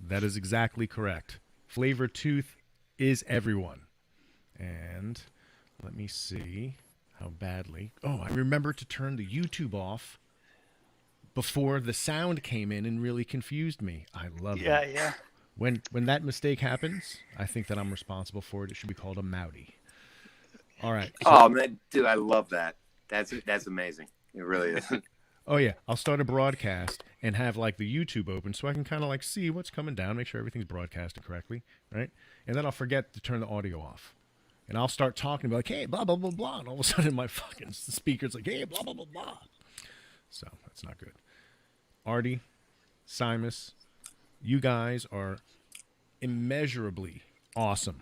That is exactly correct. FLAVORTOOTH is everyone. And let me see how badly. Oh, I remember to turn the YouTube off before the sound came in and really confused me. I love Yeah, that. yeah. When that mistake happens, I think that I'm responsible for it. It should be called a Maute. All right. So, Oh man, dude, I love that. That's amazing. It really is. oh yeah, I'll start a broadcast and have like the YouTube open so I can kind of like see what's coming down, make sure everything's broadcasted correctly, right? And then I'll forget to turn the audio off. And I'll start talking about like, hey, blah blah blah blah, and all of a sudden my fucking speaker's like, hey, blah blah blah blah. So that's not good. Artie, Simus, you guys are immeasurably awesome.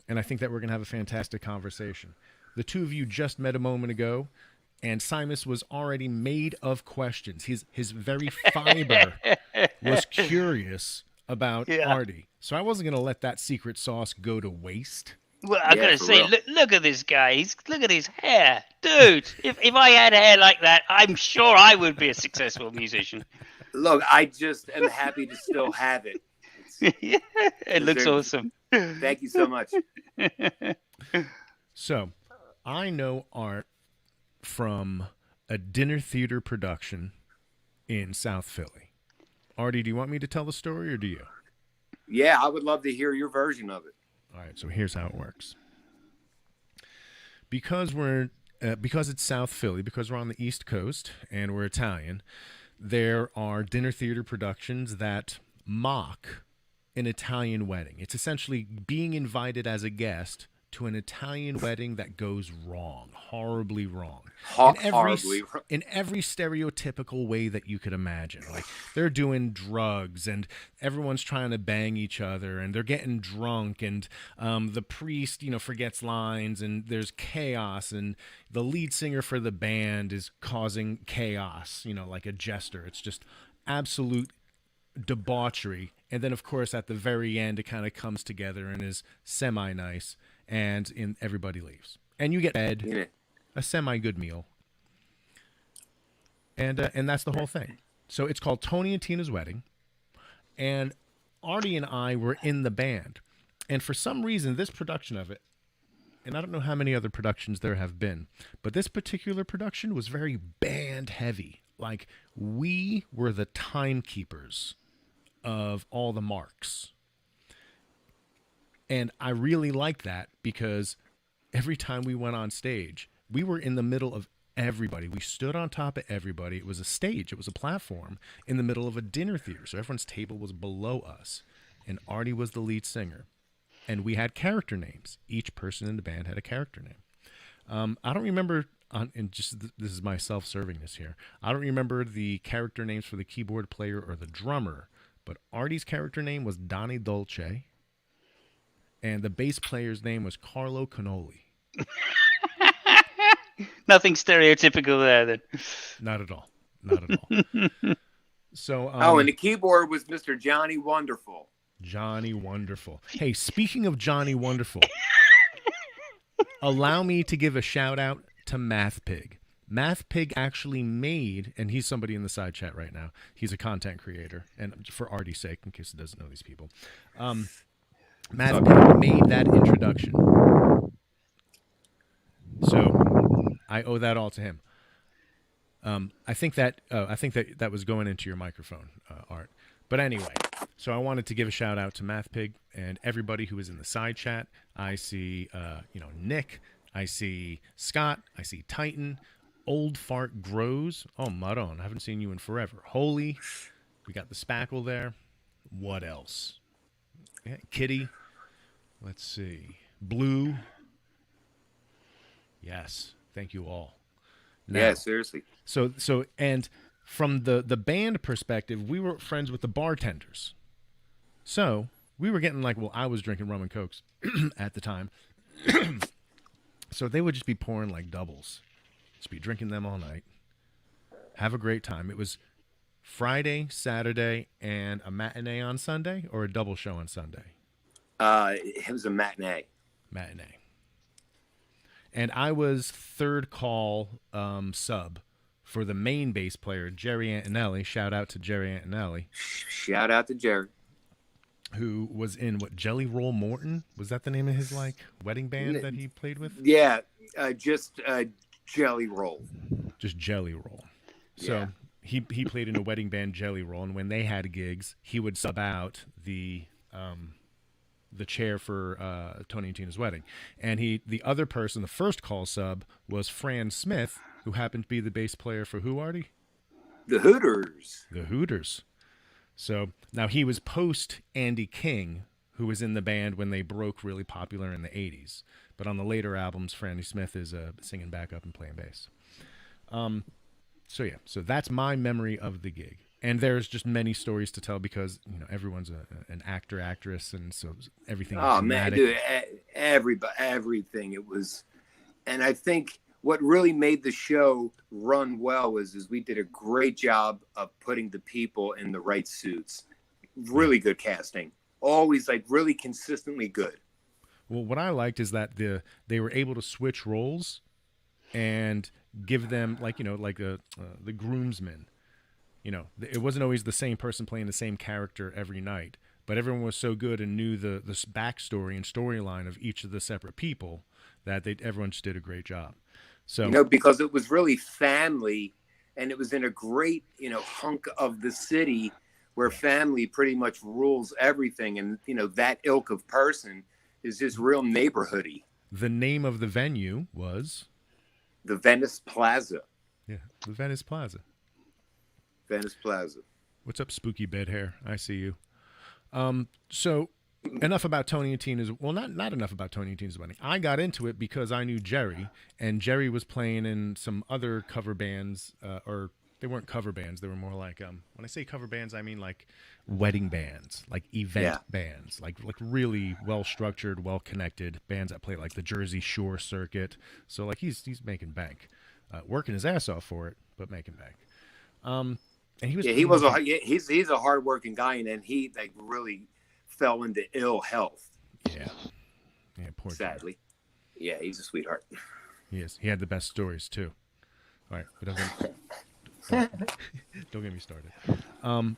And I think that we're going to have a fantastic conversation. The two of you just met a moment ago, and Simus was already made of questions. His very fiber was curious about Yeah. Artie. So I wasn't going to let that secret sauce go to waste. Well, I Yeah, gotta for say, real. look at this guy. Look at his hair, dude. If I had hair like that, I'm sure I would be a successful musician. Look, I just am happy to still have it. Yeah, it looks awesome. Thank you so much. So I know Art from a dinner theater production in South Philly. Artie, do you want me to tell the story or do you? Yeah, I would love to hear your version of it. All right, so here's how it works. Because it's South Philly, because we're on the East Coast and we're Italian, there are dinner theater productions that mock an Italian wedding. It's essentially being invited as a guest to an Italian wedding that goes wrong, horribly wrong. Horribly. In every stereotypical way that you could imagine. Like they're doing drugs and everyone's trying to bang each other and they're getting drunk and the priest, forgets lines and there's chaos and the lead singer for the band is causing chaos, like a jester. It's just absolute debauchery. And then, of course, at the very end, it kind of comes together and is semi-nice. And everybody leaves. And you get fed a semi-good meal. And that's the whole thing. So it's called Tony and Tina's Wedding. And Artie and I were in the band. And for some reason, this production of it, and I don't know how many other productions there have been, but this particular production was very band heavy. Like, we were the timekeepers of all the marks. And I really liked that because every time we went on stage, we were in the middle of everybody. We stood on top of everybody. It was a stage. It was a platform in the middle of a dinner theater. So everyone's table was below us. And Artie was the lead singer. And we had character names. Each person in the band had a character name. I don't remember, and just this is my self-servingness here, I don't remember the character names for the keyboard player or the drummer, but Artie's character name was Donnie Dolce. And the bass player's name was Carlo Cannoli. Nothing stereotypical there, then. Not at all. Not at all. So, and the keyboard was Mr. Johnny Wonderful. Johnny Wonderful. Hey, speaking of Johnny Wonderful, allow me to give a shout out to Math Pig. Math Pig actually made, and he's somebody in the side chat right now. He's a content creator, and for Artie's sake, in case he doesn't know these people. Matt made that introduction. So I owe that all to him. I think that was going into your microphone, Art. But anyway, so I wanted to give a shout out to MathPig and everybody who is in the side chat. I see Nick, I see Scott, I see Titan, Old Fart Grows. Oh, Maron, I haven't seen you in forever. Holy, we got the Spackle there. What else? Yeah, Kitty. Let's see. Blue. Yes. Thank you all. Now, Yeah, seriously. So and from the band perspective, we were friends with the bartenders. So we were getting I was drinking rum and cokes at the time. So they would just be pouring like doubles. Just be drinking them all night. Have a great time. It was Friday, Saturday, and a matinee on Sunday, or a double show on Sunday? It was a matinee. Matinee. And I was third call sub for the main bass player, Jerry Antonelli. Shout out to Jerry Antonelli. Shout out to Jerry. who was in what, Jelly Roll Morton? Was that the name of his like wedding band that he played with? Yeah, just Jelly Roll. Just Jelly Roll. Yeah. So he played in a wedding band, Jelly Roll, and when they had gigs, he would sub out the chair for Tony and Tina's wedding. And the other person, the first call sub, was Fran Smith, who happened to be the bass player for who, Artie? The Hooters. The Hooters. So now he was post Andy King, who was in the band when they broke really popular in the 80s. But on the later albums, Franny Smith is singing backup and playing bass. So that's my memory of the gig. And there's just many stories to tell because, everyone's an actor, actress, and so everything is dramatic. Man, dude, everything. It was, and I think what really made the show run well is we did a great job of putting the people in the right suits. Really good casting. Always really consistently good. Well, what I liked is that they were able to switch roles and give them the groomsmen. It wasn't always the same person playing the same character every night, but everyone was so good and knew the backstory and storyline of each of the separate people that everyone just did a great job. So because it was really family, and it was in a great hunk of the city where family pretty much rules everything, and that ilk of person is just real neighborhoody. The name of the venue was the Venice Plaza. Yeah, the Venice Plaza. Venice Plaza. What's up, spooky bed hair? I see you. So enough about Tony and Tina's. Well, not enough about Tony and Tina's wedding. I got into it because I knew Jerry, and Jerry was playing in some other cover bands, or they weren't cover bands. They were more like when I say cover bands, I mean like wedding bands, like event bands, like really well structured, well connected bands that play like the Jersey Shore circuit. So like he's making bank, working his ass off for it, but making bank. And he's a hardworking guy, and then he really fell into ill health. Yeah, poor sadly. Guy. Yeah, he's a sweetheart. He is. He had the best stories too. All right, but don't get me started.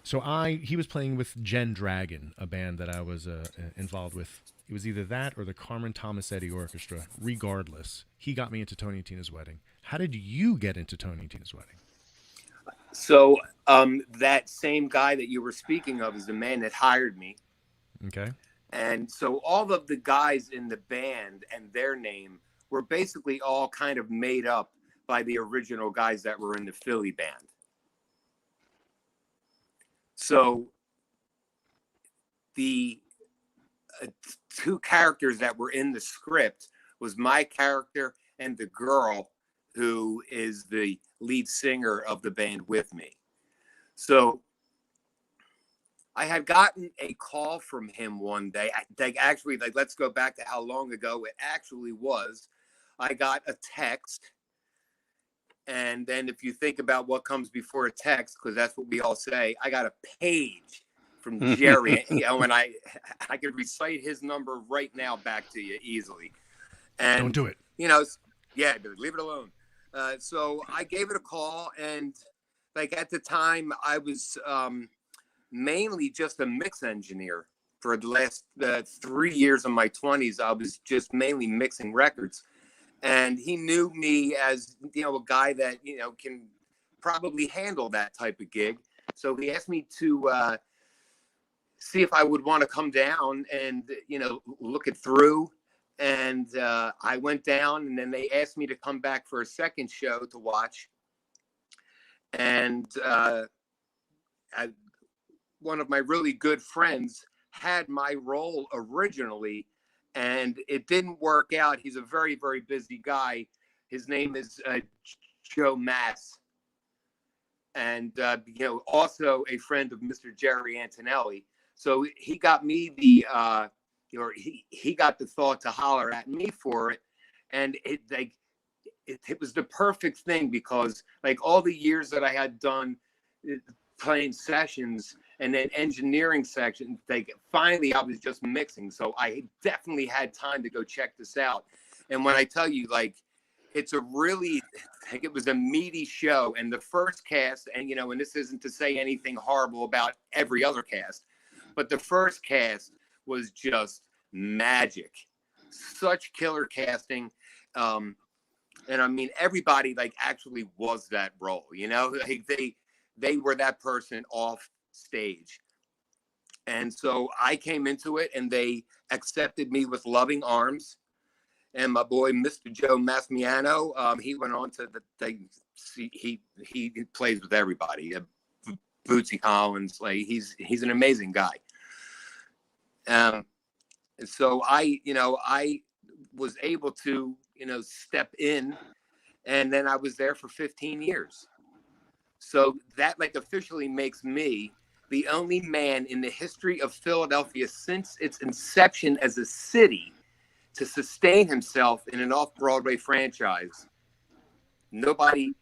So he was playing with Jen Dragon, a band that I was involved with. It was either that or the Carmen Tomasetti Orchestra. Regardless, he got me into Tony and Tina's wedding. How did you get into Tony and Tina's wedding? So that same guy that you were speaking of is the man that hired me. Okay. And so all of the guys in the band and their name were basically all kind of made up by the original guys that were in the Philly band. So the two characters that were in the script was my character and the girl who is the lead singer of the band with me. So I had gotten a call from him one day. Let's go back to how long ago it actually was. I got a text. And then if you think about what comes before a text, because that's what we all say, I got a page from Jerry. And I could recite his number right now back to you easily. And don't do it. Yeah, dude, leave it alone. So I gave it a call, and at the time I was mainly just a mix engineer. For the last 3 years of my 20s, I was just mainly mixing records. And he knew me as, a guy that, can probably handle that type of gig. So he asked me to see if I would want to come down and, look it through. And I went down, and then they asked me to come back for a second show to watch. And one of my really good friends had my role originally, and it didn't work out. He's a very, very busy guy. His name is Joe Mass. And, also a friend of Mr. Jerry Antonelli. So he got me he got the thought to holler at me for it. And it was the perfect thing because all the years that I had done playing sessions and then engineering sections, finally I was just mixing. So I definitely had time to go check this out. And when I tell you, it's it was a meaty show. And the first cast, and, and this isn't to say anything horrible about every other cast, but the first cast was just magic. Such killer casting. And I mean, everybody like actually was that role, you know, like they were that person off stage. And so I came into it and they accepted me with loving arms. And my boy, Mr. Joe Masmiano, he went on to he plays with everybody. Bootsy Collins, like he's an amazing guy. And so I was able to, step in, and then I was there for 15 years. So that like officially makes me the only man in the history of Philadelphia since its inception as a city to sustain himself in an off-Broadway franchise. Nobody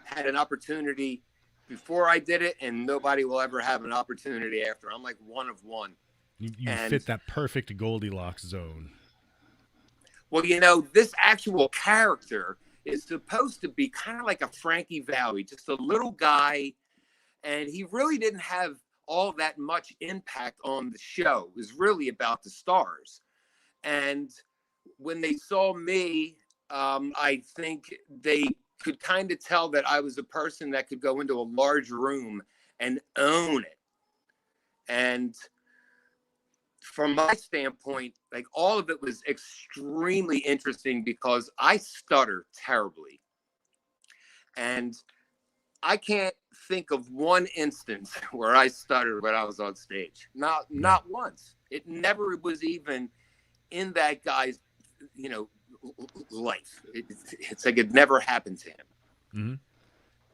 had an opportunity before I did it, and nobody will ever have an opportunity after. I'm like one of one. You fit that perfect Goldilocks zone. Well, this actual character is supposed to be kind of like a Frankie Valli, just a little guy, and he really didn't have all that much impact on the show. It was really about the stars. And when they saw me, I think they could kind of tell that I was a person that could go into a large room and own it. And from my standpoint, like all of it was extremely interesting because I stutter terribly. And I can't think of one instance where I stuttered when I was on stage. Not once. It never was even in that guy's, life. It's like it never happened to him. Mm-hmm.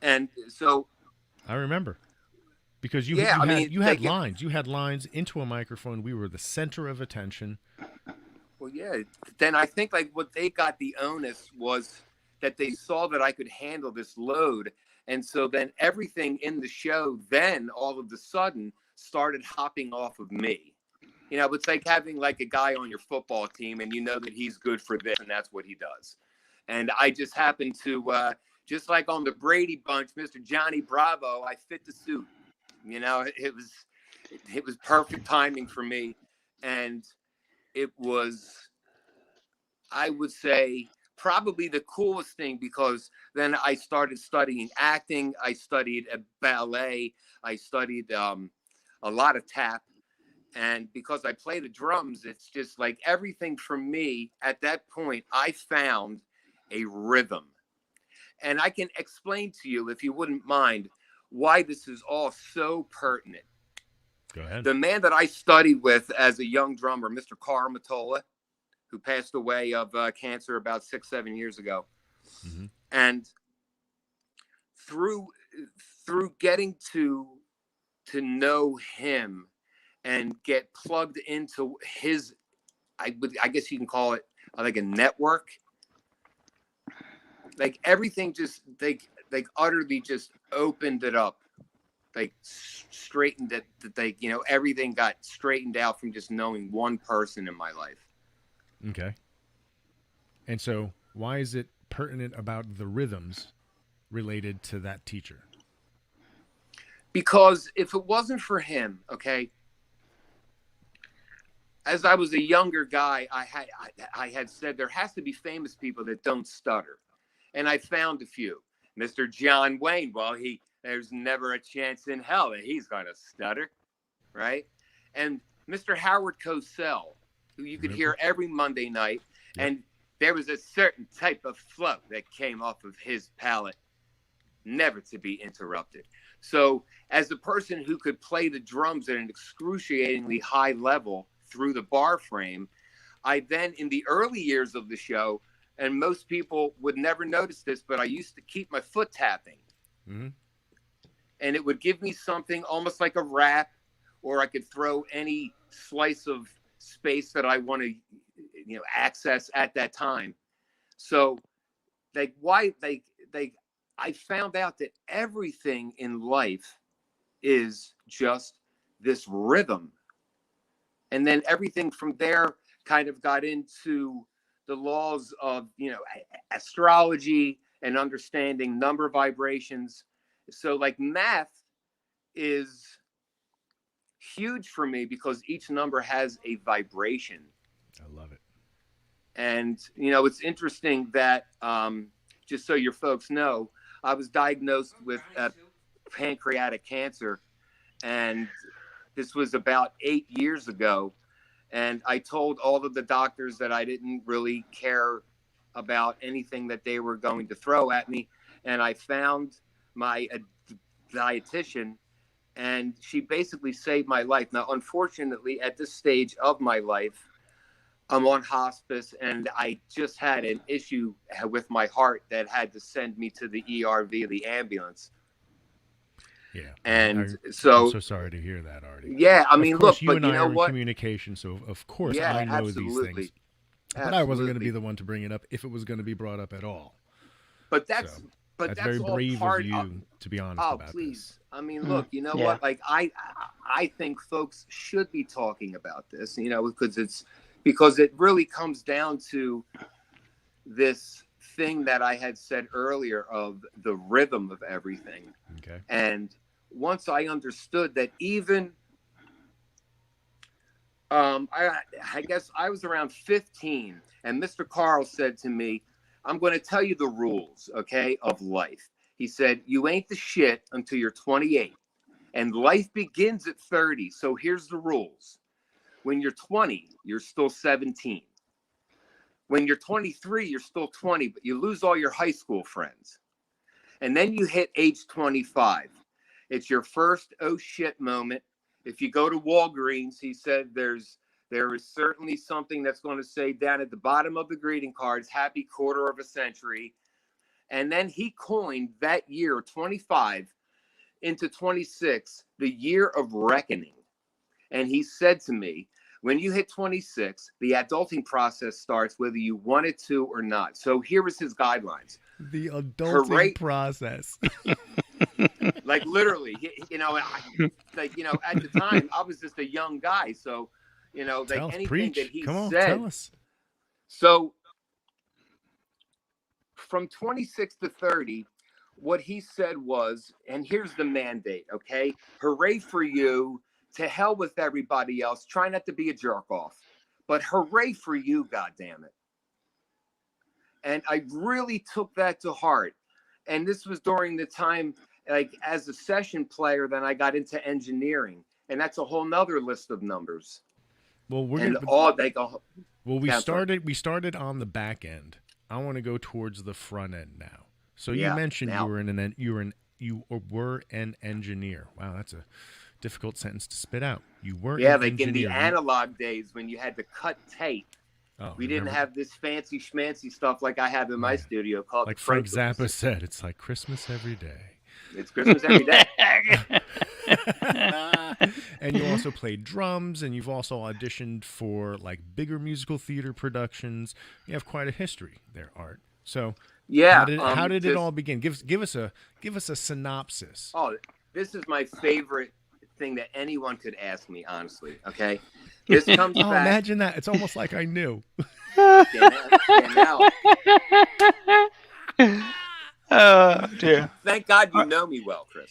And so I remember. Because you had lines. You had lines into a microphone. We were the center of attention. Well, yeah. Then I think like what they got the onus was that they saw that I could handle this load. And so then everything in the show then all of a sudden started hopping off of me. It's like having like a guy on your football team and you know that he's good for this and that's what he does. And I just happened to, just like on the Brady Bunch, Mr. Johnny Bravo, I fit the suit. It was perfect timing for me. And it was, I would say, probably the coolest thing because then I started studying acting. I studied ballet. I studied a lot of tap. And because I play the drums, it's just like everything for me at that point, I found a rhythm. And I can explain to you, if you wouldn't mind, why this is all so pertinent. Go ahead. The man that I studied with as a young drummer, Mr. Carl Matola, who passed away of cancer about 6-7 years ago. Mm-hmm. And through getting to know him and get plugged into his, I guess you can call it like a network. Like everything just like utterly just opened it up, like straightened it. That everything got straightened out from just knowing one person in my life. Okay. And so, why is it pertinent about the rhythms related to that teacher? Because if it wasn't for him, okay. As I was a younger guy, I had said there has to be famous people that don't stutter. And I found a few. Mr. John Wayne, well, there's never a chance in hell that he's going to stutter, right? And Mr. Howard Cosell, who you could hear every Monday night, and there was a certain type of flow that came off of his palate, never to be interrupted. So as a person who could play the drums at an excruciatingly high level through the bar frame, I then, in the early years of the show, and most people would never notice this, but I used to keep my foot tapping. Mm-hmm. And it would give me something almost like a rap, or I could throw any slice of space that I want to, access at that time. So I found out that everything in life is just this rhythm. And then everything from there kind of got into the laws of, astrology and understanding number vibrations. So like math is huge for me because each number has a vibration. I love it. And, you know, it's interesting that, just so your folks know, I was diagnosed with pancreatic cancer. And this was about 8 years ago. And I told all of the doctors that I didn't really care about anything that they were going to throw at me. And I found my dietitian, and she basically saved my life. Now, unfortunately, at this stage of my life, I'm on hospice, and I just had an issue with my heart that had to send me to the ER via the ambulance. Yeah. And I'm so so sorry to hear that, Artie. yeah, I mean, of course, look, you but and you I know are in what? communication, so of course Yeah, I know absolutely. these things. But I wasn't going to be the one to bring it up if it was going to be brought up at all. But that's So, but that's that's very all brave part of you, to be honest oh, about please. this. I mean, look, you know Yeah. what? Like I think folks should be talking about this, you know, because it really comes down to this thing that I had said earlier of the rhythm of everything. Okay. And once I understood that even I guess I was around 15, and Mr. Carl said to me, I'm going to tell you the rules, okay, of life. He said, you ain't the shit until you're 28, and life begins at 30. So here's the rules. When you're 20, you're still 17. When you're 23, you're still 20, but you lose all your high school friends. And then you hit age 25. It's your first oh shit moment. If you go to Walgreens, he said there is certainly something that's going to say down at the bottom of the greeting cards, happy quarter of a century. And then he coined that year, 25 into 26, the year of reckoning. And he said to me, when you hit 26, the adulting process starts whether you want it to or not. So here was his guidelines. The adulting process. Like literally, you know, like, you know, at the time I was just a young guy. So, you know, like anything preach. that he Come on, said. tell us. So from 26 to 30, what he said was, and here's the mandate, okay? Hooray for you. To hell with everybody else. Try not to be a jerk off. But hooray for you, goddammit. And I really took that to heart. And this was during the time, like as a session player, then I got into engineering. And that's a whole nother list of numbers. Well, we're And gonna, all they go. well, we started on the back end. I want to go towards the front end now. So you mentioned you were an engineer. Wow, that's a difficult sentence to spit out. You were an like engineer. in the analog days when you had to cut tape. Oh, we didn't have this fancy schmancy stuff like I have in my studio called like Frank Zappa said, it's like Christmas every day. It's Christmas every day. And you also played drums, and you've also auditioned for like bigger musical theater productions. You have quite a history there, Art. So yeah, how did it all begin? Give us a synopsis. Oh, this is my favorite thing that anyone could ask me, honestly. Okay, this comes back. Imagine that. It's almost like I knew. Oh dear. Thank God you know me well, Chris.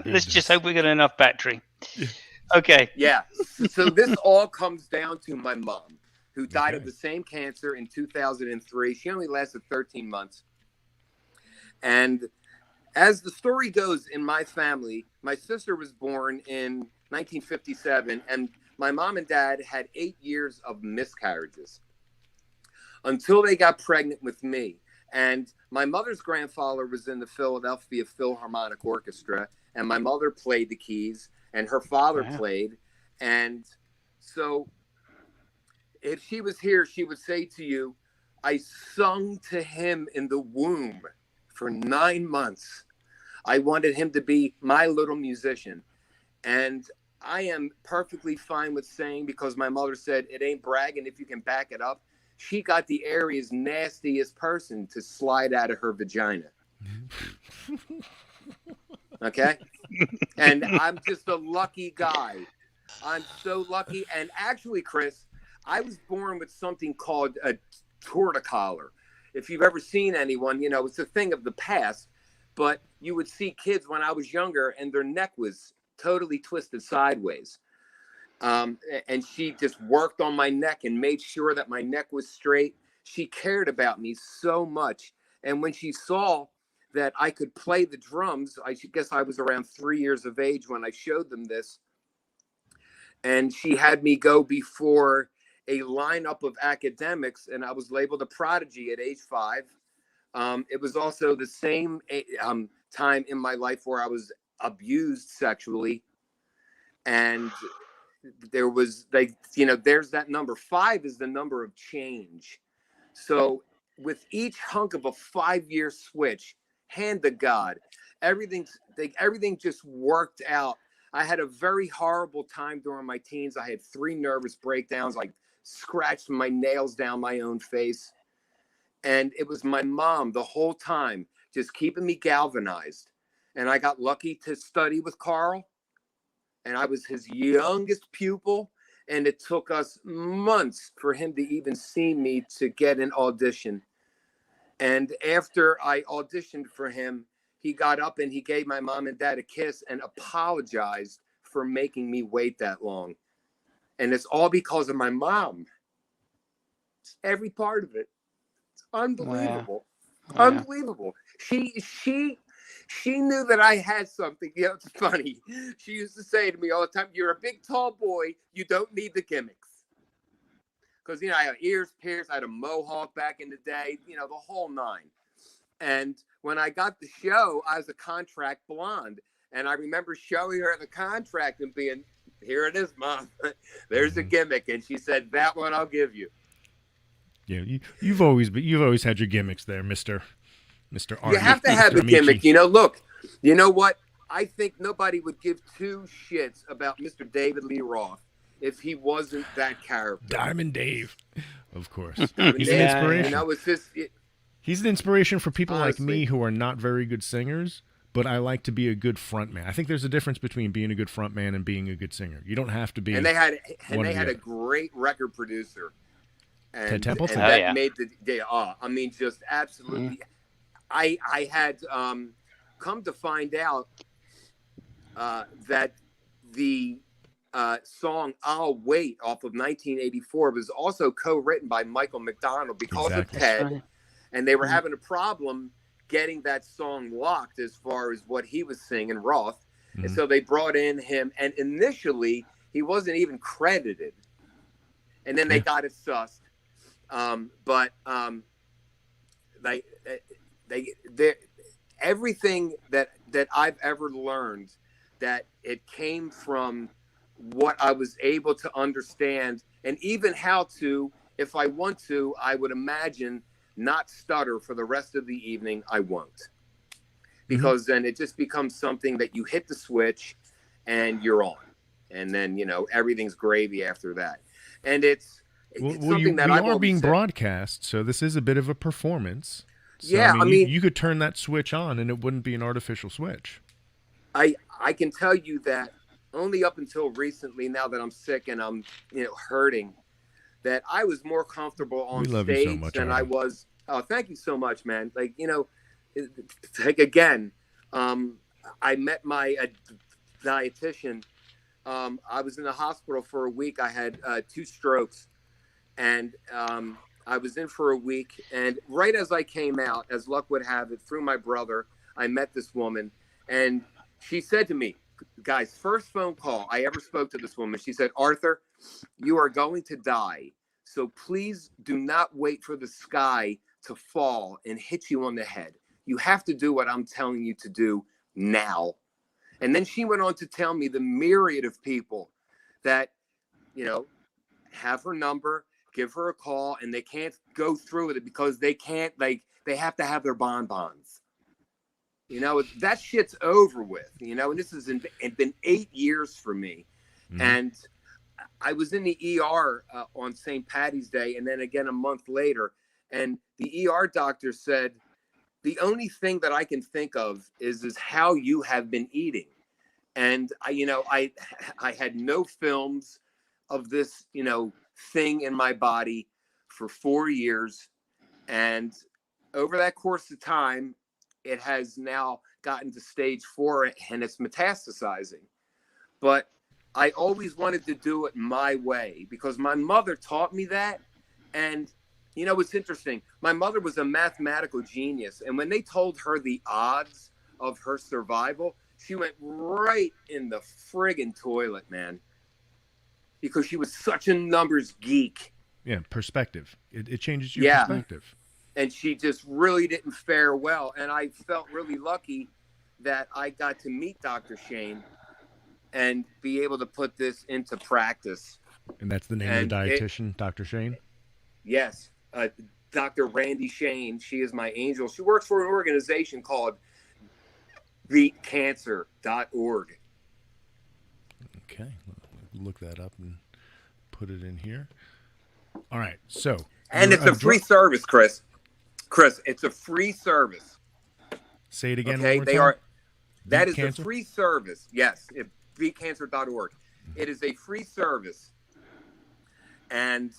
Let's just hope we got enough battery. Okay. Yeah. So this all comes down to my mom, who died of the same cancer in 2003. She only lasted 13 months. And as the story goes in my family, my sister was born in 1957, and my mom and dad had 8 years of miscarriages until they got pregnant with me. And my mother's grandfather was in the Philadelphia Philharmonic Orchestra, and my mother played the keys, and her father played. And so if she was here, she would say to you, I sung to him in the womb for 9 months. I wanted him to be my little musician. And I am perfectly fine with saying, because my mother said, it ain't bragging if you can back it up. She got the area's nastiest person to slide out of her vagina. Okay? And I'm just a lucky guy. I'm so lucky. And actually, Chris, I was born with something called a torticolor. If you've ever seen anyone, you know, it's a thing of the past. But you would see kids when I was younger and their neck was totally twisted sideways. And she just worked on my neck and made sure that my neck was straight. She cared about me so much. And when she saw that I could play the drums, I guess I was around 3 years of age when I showed them this. And she had me go before a lineup of academics, and I was labeled a prodigy at age 5. It was also the same time in my life where I was abused sexually. And there was, like, there's that number. 5 is the number of change. So with each hunk of a 5-year switch, hand to God, everything just worked out. I had a very horrible time during my teens. I had 3 nervous breakdowns. I scratched my nails down my own face. And it was my mom the whole time just keeping me galvanized. And I got lucky to study with Carl. And I was his youngest pupil. And it took us months for him to even see me to get an audition. And after I auditioned for him, he got up and he gave my mom and dad a kiss and apologized for making me wait that long. And it's all because of my mom. It's every part of it. It's unbelievable. Wow. Unbelievable. She knew that I had something. It's funny. She used to say to me all the time, "You're a big, tall boy. You don't need the gimmicks." Because, I had ears pierced. I had a mohawk back in the day, the whole 9. And when I got the show, I was a contract blonde. And I remember showing her the contract and being, "Here it is, Mom. There's a gimmick." And she said, "That one I'll give you." Yeah, you've always had your gimmicks there, Mr. You have to have a gimmick. Look, you know what? I think nobody would give 2 shits about Mr. David Lee Roth if he wasn't that character. Diamond Dave, of course. He's an inspiration. He's an inspiration for people honestly, like me who are not very good singers, but I like to be a good front man. I think there's a difference between being a good front man and being a good singer. You don't have to be. And they had a great record producer. And, Ted Templeton. And that made the day. Just absolutely. I had come to find out that the song "I'll Wait" off of 1984 was also co-written by Michael McDonald because of Ted, and they were having a problem getting that song locked as far as what he was singing, Roth. And so they brought in him, and initially he wasn't even credited, and then they got it sussed. Everything that I've ever learned, that it came from what I was able to understand, and even how to, if I want to, I would imagine, not stutter for the rest of the evening. I won't, because then it just becomes something that you hit the switch and you're on, and then everything's gravy after that. And it's something that we are being broadcast, so this is a bit of a performance. So, yeah, you could turn that switch on and it wouldn't be an artificial switch. I can tell you that only up until recently, now that I'm sick and I'm hurting, that I was more comfortable on stage than I was. Oh, thank you so much, man. Again, I met my dietitian. I was in the hospital for a week. I had 2 strokes, and I was in for a week. And right as I came out, as luck would have it, through my brother, I met this woman, and she said to me, guys, first phone call I ever spoke to this woman, she said, "Arthur, you are going to die. So please do not wait for the sky to fall and hit you on the head. You have to do what I'm telling you to do now." And then she went on to tell me the myriad of people that, have her number, give her a call, and they can't go through with it because they can't, they have to have their bonbons. That shit's over with, and this has been 8 years for me. And I was in the ER on St. Patty's Day, and then again a month later, and the ER doctor said, "The only thing that I can think of is how you have been eating." And I had no films of this, thing in my body for 4 years. And over that course of time, it has now gotten to stage 4 and it's metastasizing. But I always wanted to do it my way because my mother taught me that. And, you know, it's interesting. My mother was a mathematical genius. And when they told her the odds of her survival, she went right in the friggin' toilet, man. Because she was such a numbers geek. Yeah, perspective. It changes your perspective. And she just really didn't fare well. And I felt really lucky that I got to meet Dr. Shane and be able to put this into practice. And that's the name of the dietitian, Dr. Shane? Yes. Dr. Randy Shane. She is my angel. She works for an organization called beatcancer.org. Okay. Look that up and put it in here. All right. So. And it's a free service, Chris. Chris, it's a free service. Say it again. Okay, one more time. That is a free service. Yes, beatcancer.org. It is a free service. And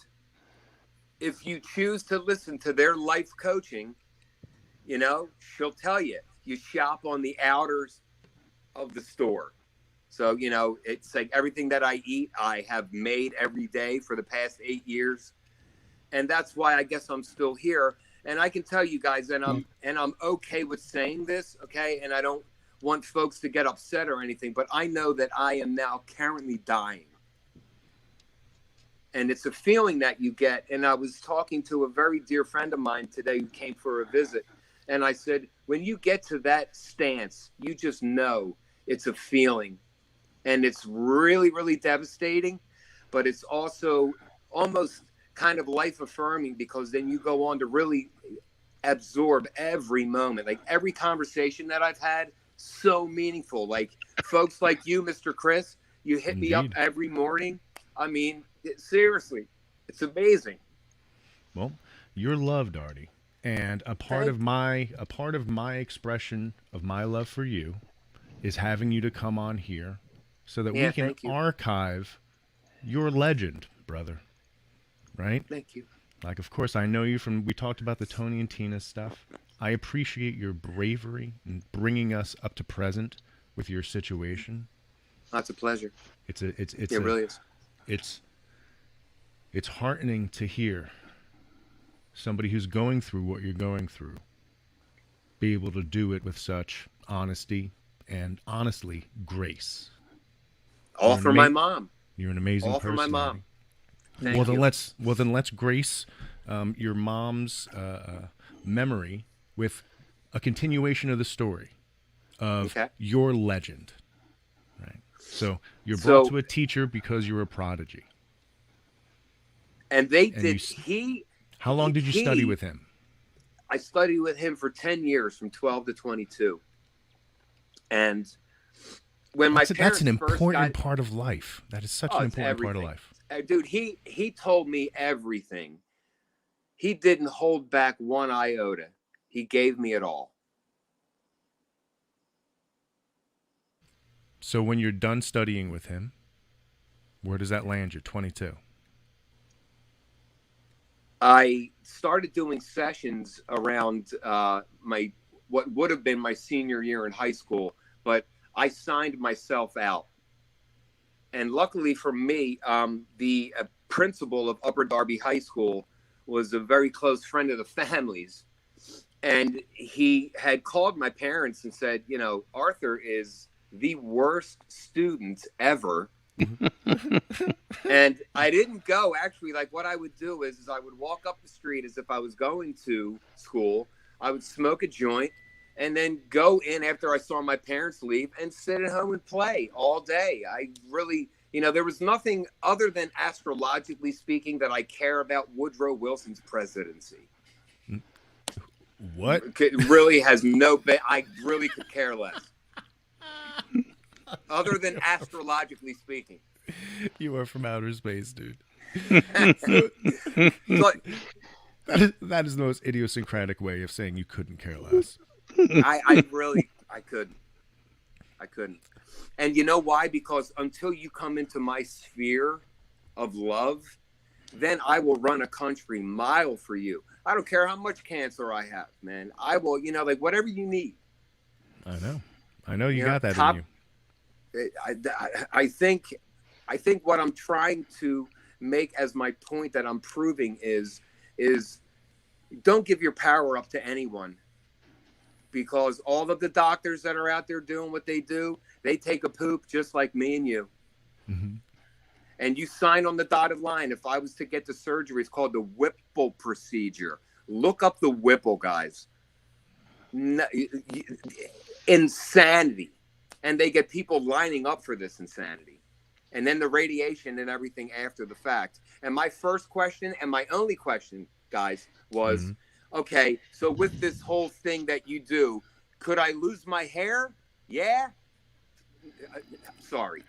if you choose to listen to their life coaching, you know, she'll tell you, you shop on the outers of the store. So, you know, it's like everything that I eat, I have made every day for the past 8 years. And that's why I guess I'm still here. And I can tell you guys, and I'm okay with saying this, okay? And I don't want folks to get upset or anything, but I know that I am now currently dying. And it's a feeling that you get. And I was talking to a very dear friend of mine today who came for a visit. And I said, when you get to that stance, you just know it's a feeling. And it's really, really devastating, but it's also almost kind of life affirming because then you go on to really absorb every moment. Like every conversation that I've had, so meaningful. Like folks like you, Mr. Chris, you hit me up every morning. I mean, seriously, it's amazing. Well, you're loved, Artie. And a part of my expression of my love for you is having you to come on here so that we can archive your legend, brother. Right? Thank you. Like, of course, I know you we talked about the Tony and Tina stuff. I appreciate your bravery in bringing us up to present with your situation. That's a pleasure. It really is. It's heartening to hear somebody who's going through what you're going through be able to do it with such honesty and, honestly, grace. All for my mom. You're an amazing person. All for my mom. Well then let's grace your mom's memory with a continuation of the story of your legend. Right. So you're brought to a teacher because you're a prodigy. And how long did you study with him? I studied with him for 10 years, from 12 to 22. And when that's an important part of life. That is such an important part of life. Dude, he told me everything. He didn't hold back one iota. He gave me it all. So when you're done studying with him, where does that land you? 22. I started doing sessions around what would have been my senior year in high school, but I signed myself out. And luckily for me, the principal of Upper Darby High School was a very close friend of the family's. And he had called my parents and said, you know, Arthur is the worst student ever. And I didn't go. Actually, like what I would do is I would walk up the street as if I was going to school. I would smoke a joint and then go in after I saw my parents leave and sit at home and play all day. I really, you know, there was nothing other than astrologically speaking that I care about Woodrow Wilson's presidency. What? It really has I really could care less. Other than astrologically speaking. You are from outer space, dude. But, that is the most idiosyncratic way of saying you couldn't care less. I couldn't. And you know why? Because until you come into my sphere of love, then I will run a country mile for you. I don't care how much cancer I have, man. I will, you know, like whatever you need. I know you got that in you. I think I think what I'm trying to make as my point that I'm proving is don't give your power up to anyone, because all of the doctors that are out there doing what they do, they take a poop just like me and you. Mm-hmm. And you sign on the dotted line. If I was to get the surgery, it's called the Whipple procedure. Look up the Whipple, guys. Insanity. And they get people lining up for this insanity. And then the radiation and everything after the fact. And my first question and my only question, guys, was, okay, so with this whole thing that you do, could I lose my hair? Yeah. Sorry.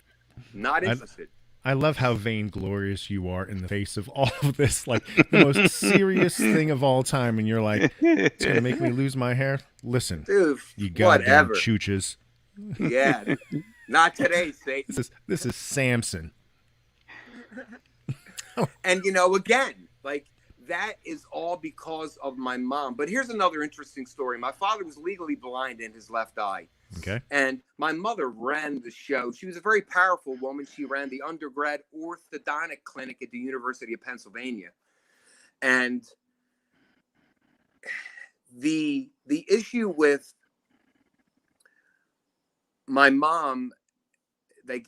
Not interested. I love how vainglorious you are in the face of all of this, like the most serious thing of all time. And you're like, it's going to make me lose my hair? Listen, dude, you goddamn chooches. Yeah, not today, Satan. This is Samson. And, you know, again, like, that is all because of my mom. But here's another interesting story. My father was legally blind in his left eye. Okay. And my mother ran the show. She was a very powerful woman. She ran the undergrad orthodontic clinic at the University of Pennsylvania. And the issue with my mom, like,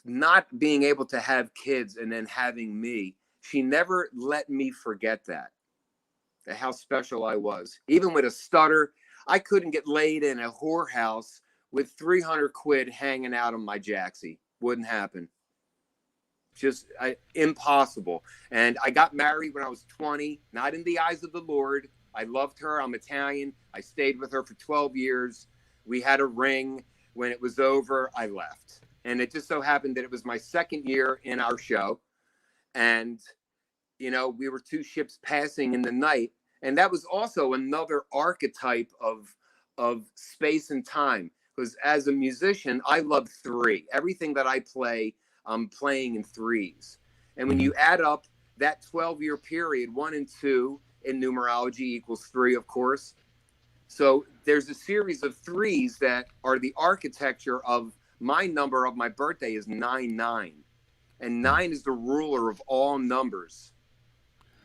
not being able to have kids and then having me, she never let me forget that how special I was. Even with a stutter, I couldn't get laid in a whorehouse with 300 quid hanging out on my jacksie. Wouldn't happen. Just impossible. And I got married when I was 20, not in the eyes of the Lord. I loved her. I'm Italian. I stayed with her for 12 years. We had a ring. When it was over, I left. And it just so happened that it was my second year in our show. And, you know, we were two ships passing in the night. And that was also another archetype of space and time. Because as a musician, I love three. Everything that I play, I'm playing in threes. And when you add up that 12-year period, 1 and 2 in numerology equals 3, of course. So there's a series of threes that are the architecture of my number of my birthday is 99. And 9 is the ruler of all numbers.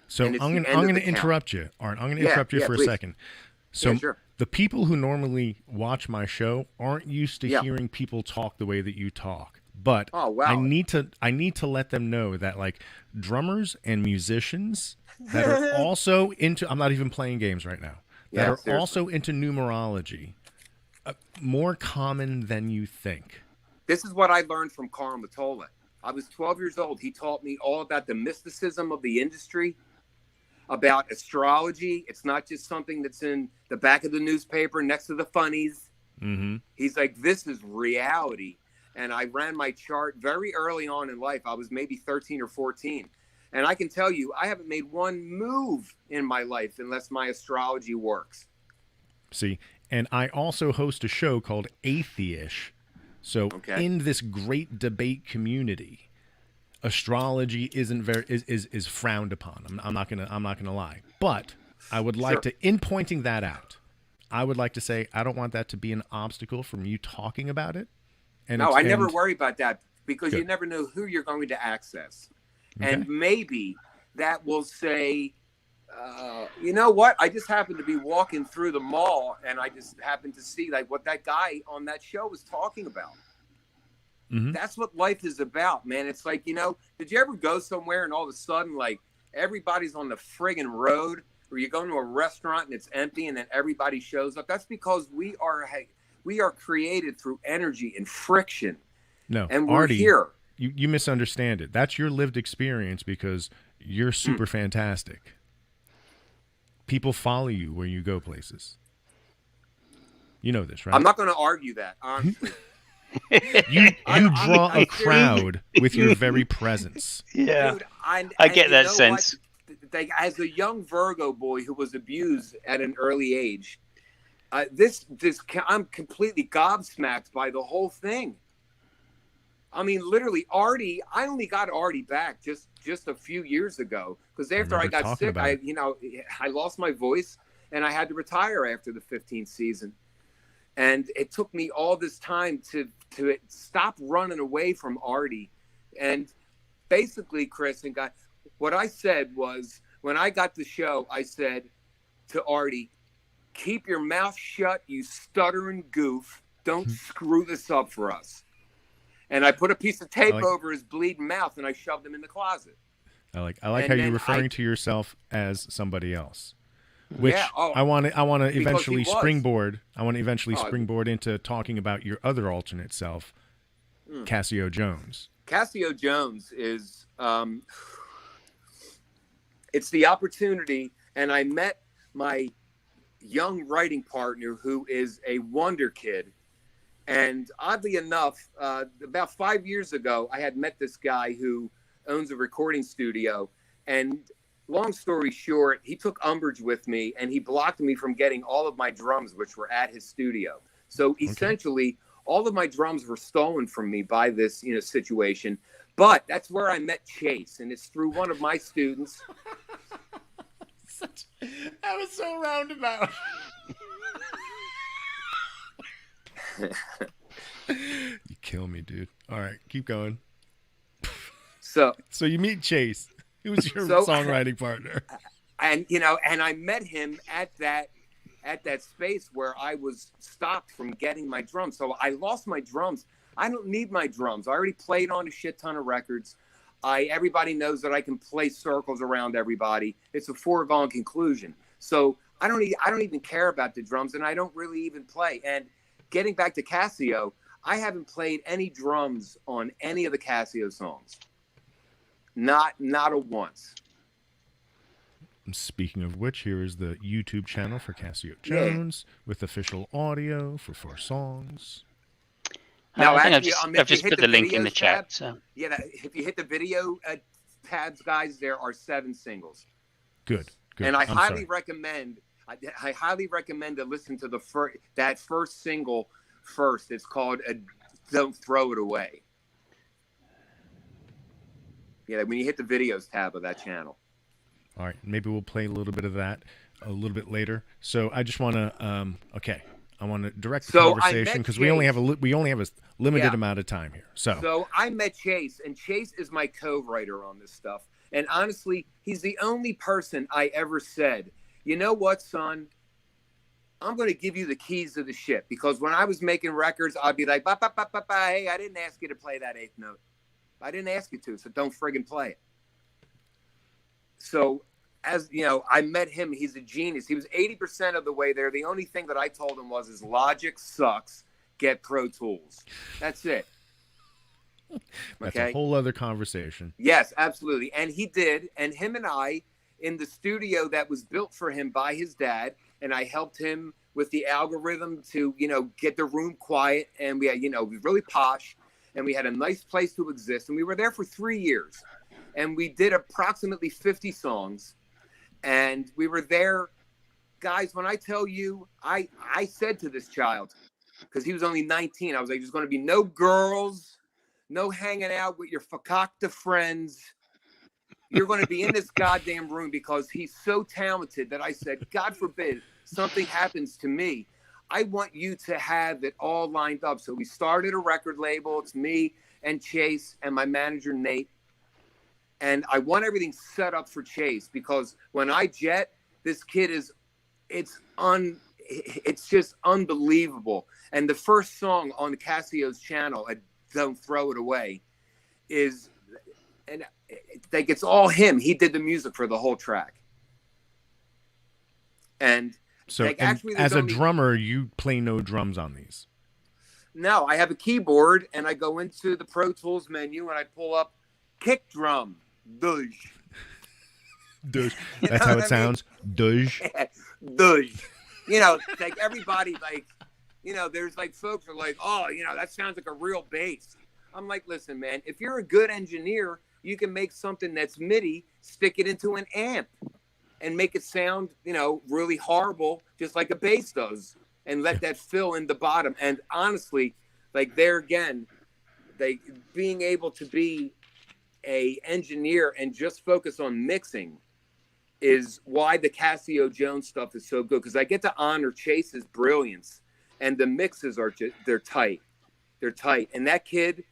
So I'm going to interrupt you, Art. I'm going to interrupt you for a second. So sure. The people who normally watch my show aren't used to hearing people talk the way that you talk. But I need to let them know that, like, drummers and musicians that are also into, I'm not even playing games right now, that are also into numerology, more common than you think. This is what I learned from Carl Matola. I was 12 years old. He taught me all about the mysticism of the industry, about astrology. It's not just something that's in the back of the newspaper next to the funnies. Mm-hmm. He's like, this is reality. And I ran my chart very early on in life. I was maybe 13 or 14. And I can tell you, I haven't made one move in my life unless my astrology works. See, and I also host a show called Atheish. So in this great debate community, astrology is frowned upon. I'm not gonna lie. But I would like to, in pointing that out, I would like to say I don't want that to be an obstacle from you talking about it. And no, I never worry about that because Good. You never know who you're going to access. Okay. And maybe that will say, you know what? I just happened to be walking through the mall and I just happened to see like what that guy on that show was talking about. Mm-hmm. That's what life is about, man. It's like, you know, did you ever go somewhere and all of a sudden like everybody's on the friggin' road, or you go to a restaurant and it's empty and then everybody shows up? That's because we are created through energy and friction. No, and we're Artie, here. You misunderstand it. That's your lived experience because you're super fantastic. People follow you where you go places. You know this, right? I'm not going to argue that, honestly. You draw a crowd with your very presence. Yeah, dude, I get that sense. Like, as a young Virgo boy who was abused at an early age, I'm completely gobsmacked by the whole thing. I mean, literally, Artie. I only got Artie back just a few years ago because after I got sick, I lost my voice and I had to retire after the 15th season. And it took me all this time to stop running away from Artie. And basically, Chris and Guy, what I said was, when I got the show, I said to Artie, keep your mouth shut, you stuttering goof. Don't screw this up for us. And I put a piece of tape over his bleeding mouth, and I shoved him in the closet. I like how you're referring to yourself as somebody else. Which I want to eventually springboard. I want to eventually springboard into talking about your other alternate self, Cassio Jones. Cassio Jones is it's the opportunity, and I met my young writing partner who is a wonder kid. And oddly enough, about 5 years ago, I had met this guy who owns a recording studio, and long story short, he took umbrage with me and he blocked me from getting all of my drums, which were at his studio. So essentially, all of my drums were stolen from me by this, situation. But that's where I met Chase, and it's through one of my students. That was so roundabout. You kill me, dude. All right, keep going. So you meet Chase. He was your songwriting partner. And I met him at that space where I was stopped from getting my drums. So I lost my drums. I don't need my drums. I already played on a shit ton of records. Everybody knows that I can play circles around everybody. It's a foregone conclusion. So I don't even care about the drums, and I don't really even play. And getting back to Cassio, I haven't played any drums on any of the Cassio songs. Not a once. Speaking of which, here is the YouTube channel for Cassio Jones with official audio for 4 songs. Now, I've just put the link in the chat. So. Yeah, if you hit the video tabs, guys, there are 7 singles. Good. And I highly recommend to listen to that first single first. It's called "Don't Throw It Away." Yeah, when you hit the videos tab of that channel. All right, maybe we'll play a little bit of that a little bit later. So I just want to, I want to direct the conversation because we only have a limited amount of time here. So I met Chase, and Chase is my co-writer on this stuff. And honestly, he's the only person I ever said, you know what, son? I'm going to give you the keys to the ship. Because when I was making records, I'd be like, hey, I didn't ask you to play that 8th note. I didn't ask you to, so don't friggin' play it. So, as you know, I met him. He's a genius. He was 80% of the way there. The only thing that I told him was his Logic sucks. Get Pro Tools. That's it. That's a whole other conversation. Yes, absolutely. And he did. And him and I, in the studio that was built for him by his dad, and I helped him with the algorithm to, get the room quiet. And we had, it was really posh. And we had a nice place to exist. And we were there for 3 years. And we did approximately 50 songs. And we were there. Guys, when I tell you, I said to this child, because he was only 19, I was like, there's going to be no girls, no hanging out with your fakakta friends. You're going to be in this goddamn room because he's so talented that I said, God forbid something happens to me. I want you to have it all lined up. So we started a record label. It's me and Chase and my manager, Nate. And I want everything set up for Chase because when I jet, this kid it's just unbelievable. And the first song on Cassio's channel, Don't Throw It Away, it's all him. He did the music for the whole track. And so as a drummer, you play no drums on these? No, I have a keyboard, and I go into the Pro Tools menu, and I pull up kick drum. Dudge. Dudge. That's how it sounds? Dudge. Dudge. Like everybody, there's like folks are like, oh, that sounds like a real bass. I'm like, listen, man, if you're a good engineer, you can make something that's MIDI, stick it into an amp, and make it sound, really horrible, just like a bass does, and let that fill in the bottom. And honestly, like there again, being able to be a engineer and just focus on mixing is why the Cassio Jones stuff is so good, because I get to honor Chase's brilliance, and the mixes are they're tight. And that kid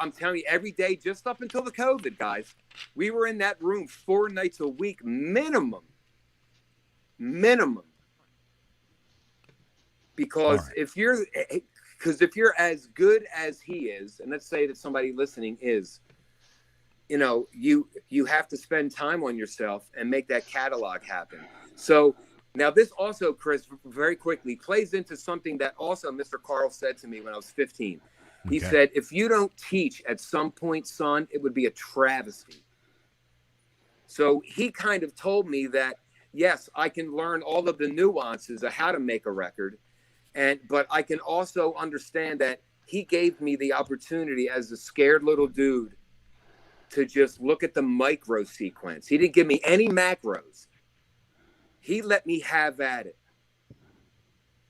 I'm telling you, every day, just up until the COVID, guys, we were in that room 4 nights a week, minimum. Because Right. if you're as good as he is, and let's say that somebody listening is, you have to spend time on yourself and make that catalog happen. So now this also, Chris, very quickly plays into something that also Mr. Carl said to me when I was 15. He Okay. said, if you don't teach at some point, son, it would be a travesty. So he kind of told me that, yes, I can learn all of the nuances of how to make a record. But I can also understand that he gave me the opportunity as a scared little dude to just look at the micro sequence. He didn't give me any macros. He let me have at it.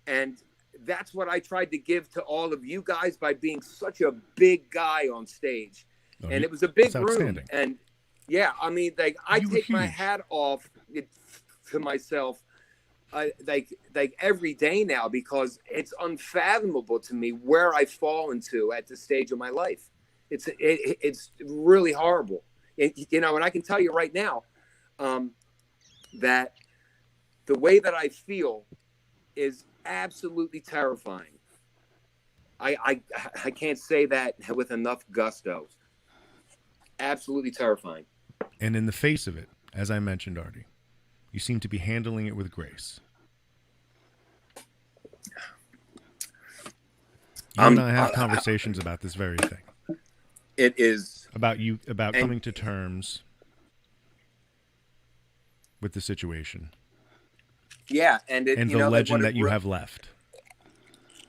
And that's what I tried to give to all of you guys by being such a big guy on stage. And it was a big room. And yeah, I mean, like, I take my hat off to myself like every day now, because it's unfathomable to me where I fall into at this stage of my life. It's really horrible. And I can tell you right now that the way that I feel is absolutely terrifying. I can't say that with enough gusto. Absolutely terrifying. And in the face of it, as I mentioned, Artie, you seem to be handling it with grace. You and I have conversations about this very thing. It is about coming to terms with the situation. Yeah, and the legend that you have left.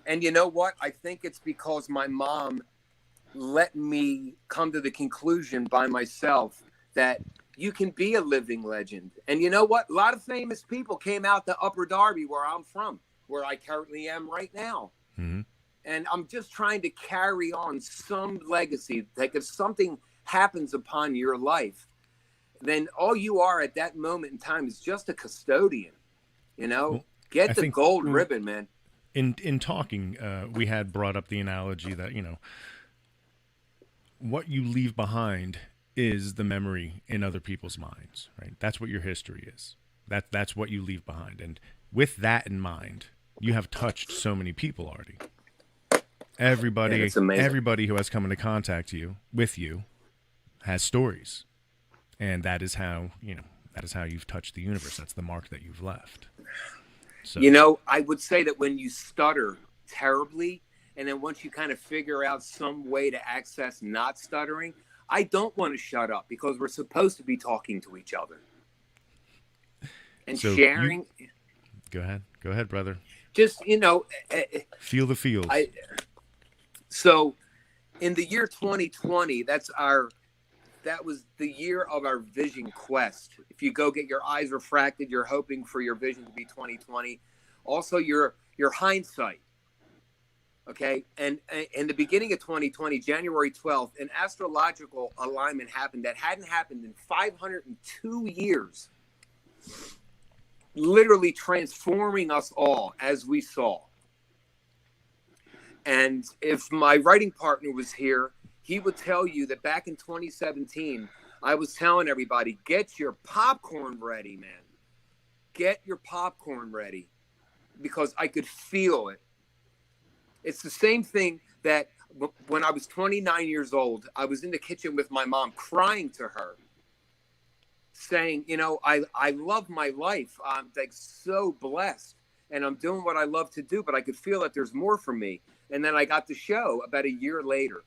And you know what? I think it's because my mom let me come to the conclusion by myself that you can be a living legend. And you know what? A lot of famous people came out to Upper Darby, where I'm from, where I currently am right now. Mm-hmm. And I'm just trying to carry on some legacy. Like, if something happens upon your life, then all you are at that moment in time is just a custodian. Well, get the gold ribbon, man. In talking, we had brought up the analogy that, what you leave behind is the memory in other people's minds, right? That's what your history is. That's what you leave behind. And with that in mind, you have touched so many people already. Everybody who has come into contact with you has stories. And that is how you've touched the universe. That's the mark that you've left. So, I would say that when you stutter terribly, and then once you kind of figure out some way to access not stuttering, I don't want to shut up, because we're supposed to be talking to each other and sharing. Go ahead, brother. Just, feel the feels. So in the year 2020, that was the year of our vision quest. If you go get your eyes refracted, you're hoping for your vision to be 2020. Also, your hindsight. Okay. And in the beginning of 2020, January 12th, an astrological alignment happened that hadn't happened in 502 years, literally transforming us all, as we saw. And if my writing partner was here, he would tell you that back in 2017, I was telling everybody, get your popcorn ready, man. Get your popcorn ready, because I could feel it. It's the same thing that when I was 29 years old, I was in the kitchen with my mom, crying to her, saying, I love my life. I'm like so blessed, and I'm doing what I love to do, but I could feel that there's more for me. And then I got the show about a year later.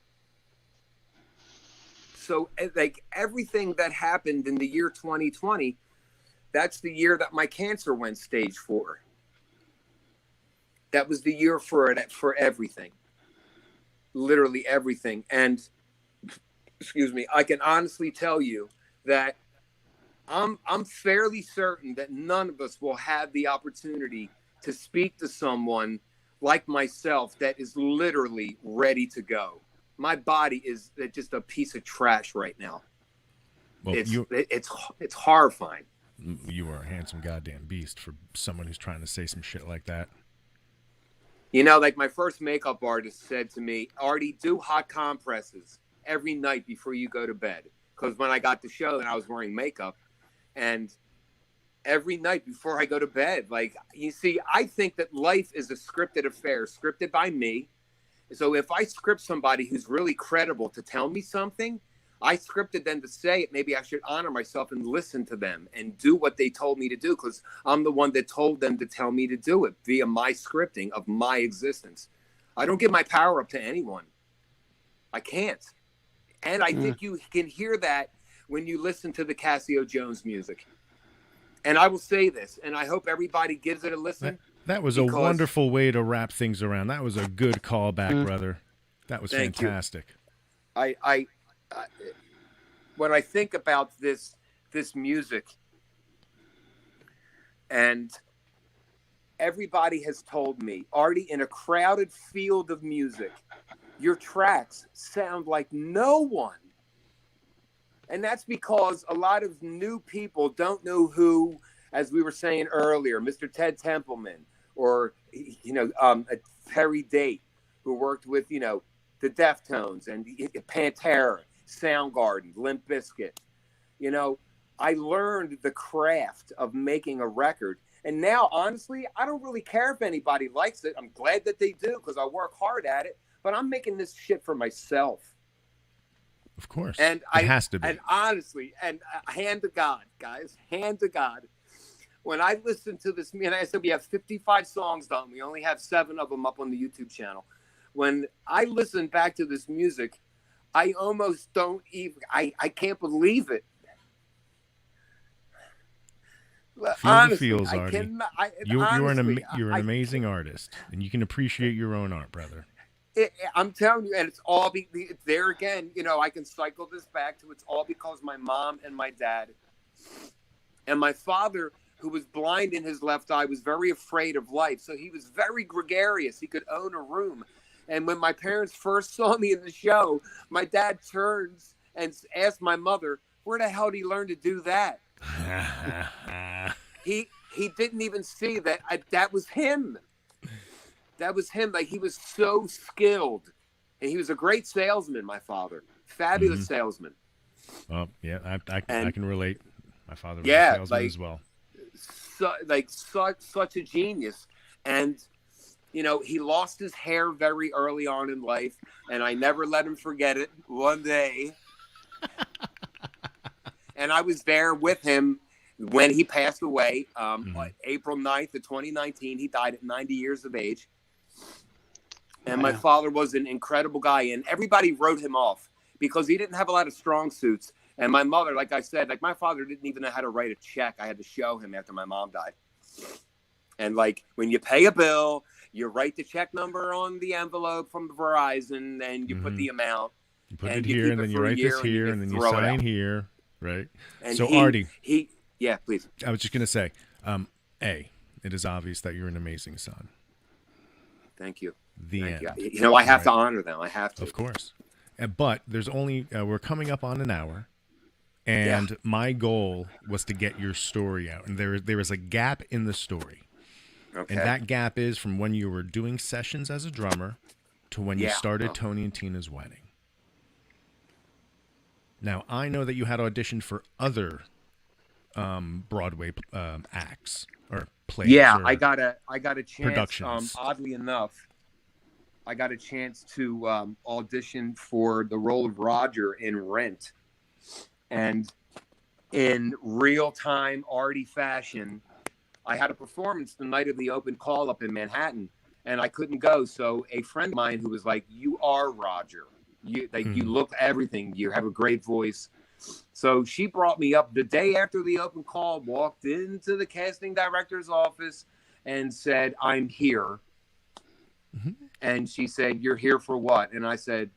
So like everything that happened in the year 2020, that's the year that my cancer went stage 4. That was the year for everything, literally everything. And excuse me, I can honestly tell you that I'm fairly certain that none of us will have the opportunity to speak to someone like myself that is literally ready to go. My body is just a piece of trash right now. Well, it's horrifying. You are a handsome goddamn beast for someone who's trying to say some shit like that. Like my first makeup artist said to me, Artie, do hot compresses every night before you go to bed. Because when I got the show and I was wearing makeup, and every night before I go to bed, like, you see, I think that life is a scripted affair, scripted by me. So if I script somebody who's really credible to tell me something, I scripted them to say it. Maybe I should honor myself and listen to them and do what they told me to do, because I'm the one that told them to tell me to do it via my scripting of my existence. I don't give my power up to anyone. I can't. And I think you can hear that when you listen to the Casio Jones music. And I will say this, and I hope everybody gives it a listen. That was a wonderful way to wrap things around. That was a good callback, brother. That was fantastic. I when I think about this music, and everybody has told me, Artie, in a crowded field of music, your tracks sound like no one. And that's because a lot of new people don't know who, as we were saying earlier, Mr. Ted Templeman, or, Perry Date, who worked with, the Deftones and Pantera, Soundgarden, Limp Bizkit. I learned the craft of making a record. And now, honestly, I don't really care if anybody likes it. I'm glad that they do, because I work hard at it. But I'm making this shit for myself. Of course. And it has to be. And honestly, and hand to God, guys, hand to God, when I listen to this, and I said we have 55 songs done. We only have 7 of them up on the YouTube channel. When I listen back to this music, I almost don't even, I can't believe it. Honestly, feels, Artie. You're an amazing artist, and you can appreciate your own art, brother. I'm telling you, and it's all there again. I can cycle this back to, it's all because my mom and my dad and my father, who was blind in his left eye, was very afraid of life. So he was very gregarious. He could own a room. And when my parents first saw me in the show, my dad turns and asked my mother, "Where the hell did he learn to do that?" He didn't even see that that was him. That was him. Like, he was so skilled, and he was a great salesman. My father, fabulous salesman. Oh yeah, I can relate. My father was a salesman as well. Such a genius. And he lost his hair very early on in life, and I never let him forget it. One day, and I was there with him when he passed away. April 9th of 2019, he died at 90 years of age. And my father was an incredible guy, and everybody wrote him off because he didn't have a lot of strong suits. And my mother, like I said, my father didn't even know how to write a check. I had to show him after my mom died. And when you pay a bill, you write the check number on the envelope from Verizon, and you put the amount. You put it here, and then you write this here, and then you sign here, right? And so Artie, yeah, please. I was just gonna say, it is obvious that you're an amazing son. Thank you. Thank end. I have to honor them. I have to. Of course. But there's only, we're coming up on an hour, and my goal was to get your story out. And there is a gap in the story. Okay. And that gap is from when you were doing sessions as a drummer to when you started Tony and Tina's wedding. Now, I know that you had auditioned for other Broadway acts or plays. Yeah, or I got a chance. Productions. Oddly enough, I got a chance to audition for the role of Roger in Rent, and in real-time Artie fashion, I had a performance the night of the open call up in Manhattan, and I couldn't go. So a friend of mine who was like, "You are Roger. You look everything. You have a great voice." So she brought me up the day after the open call, walked into the casting director's office and said, "I'm here." Mm-hmm. And she said, "You're here for what?" And I said,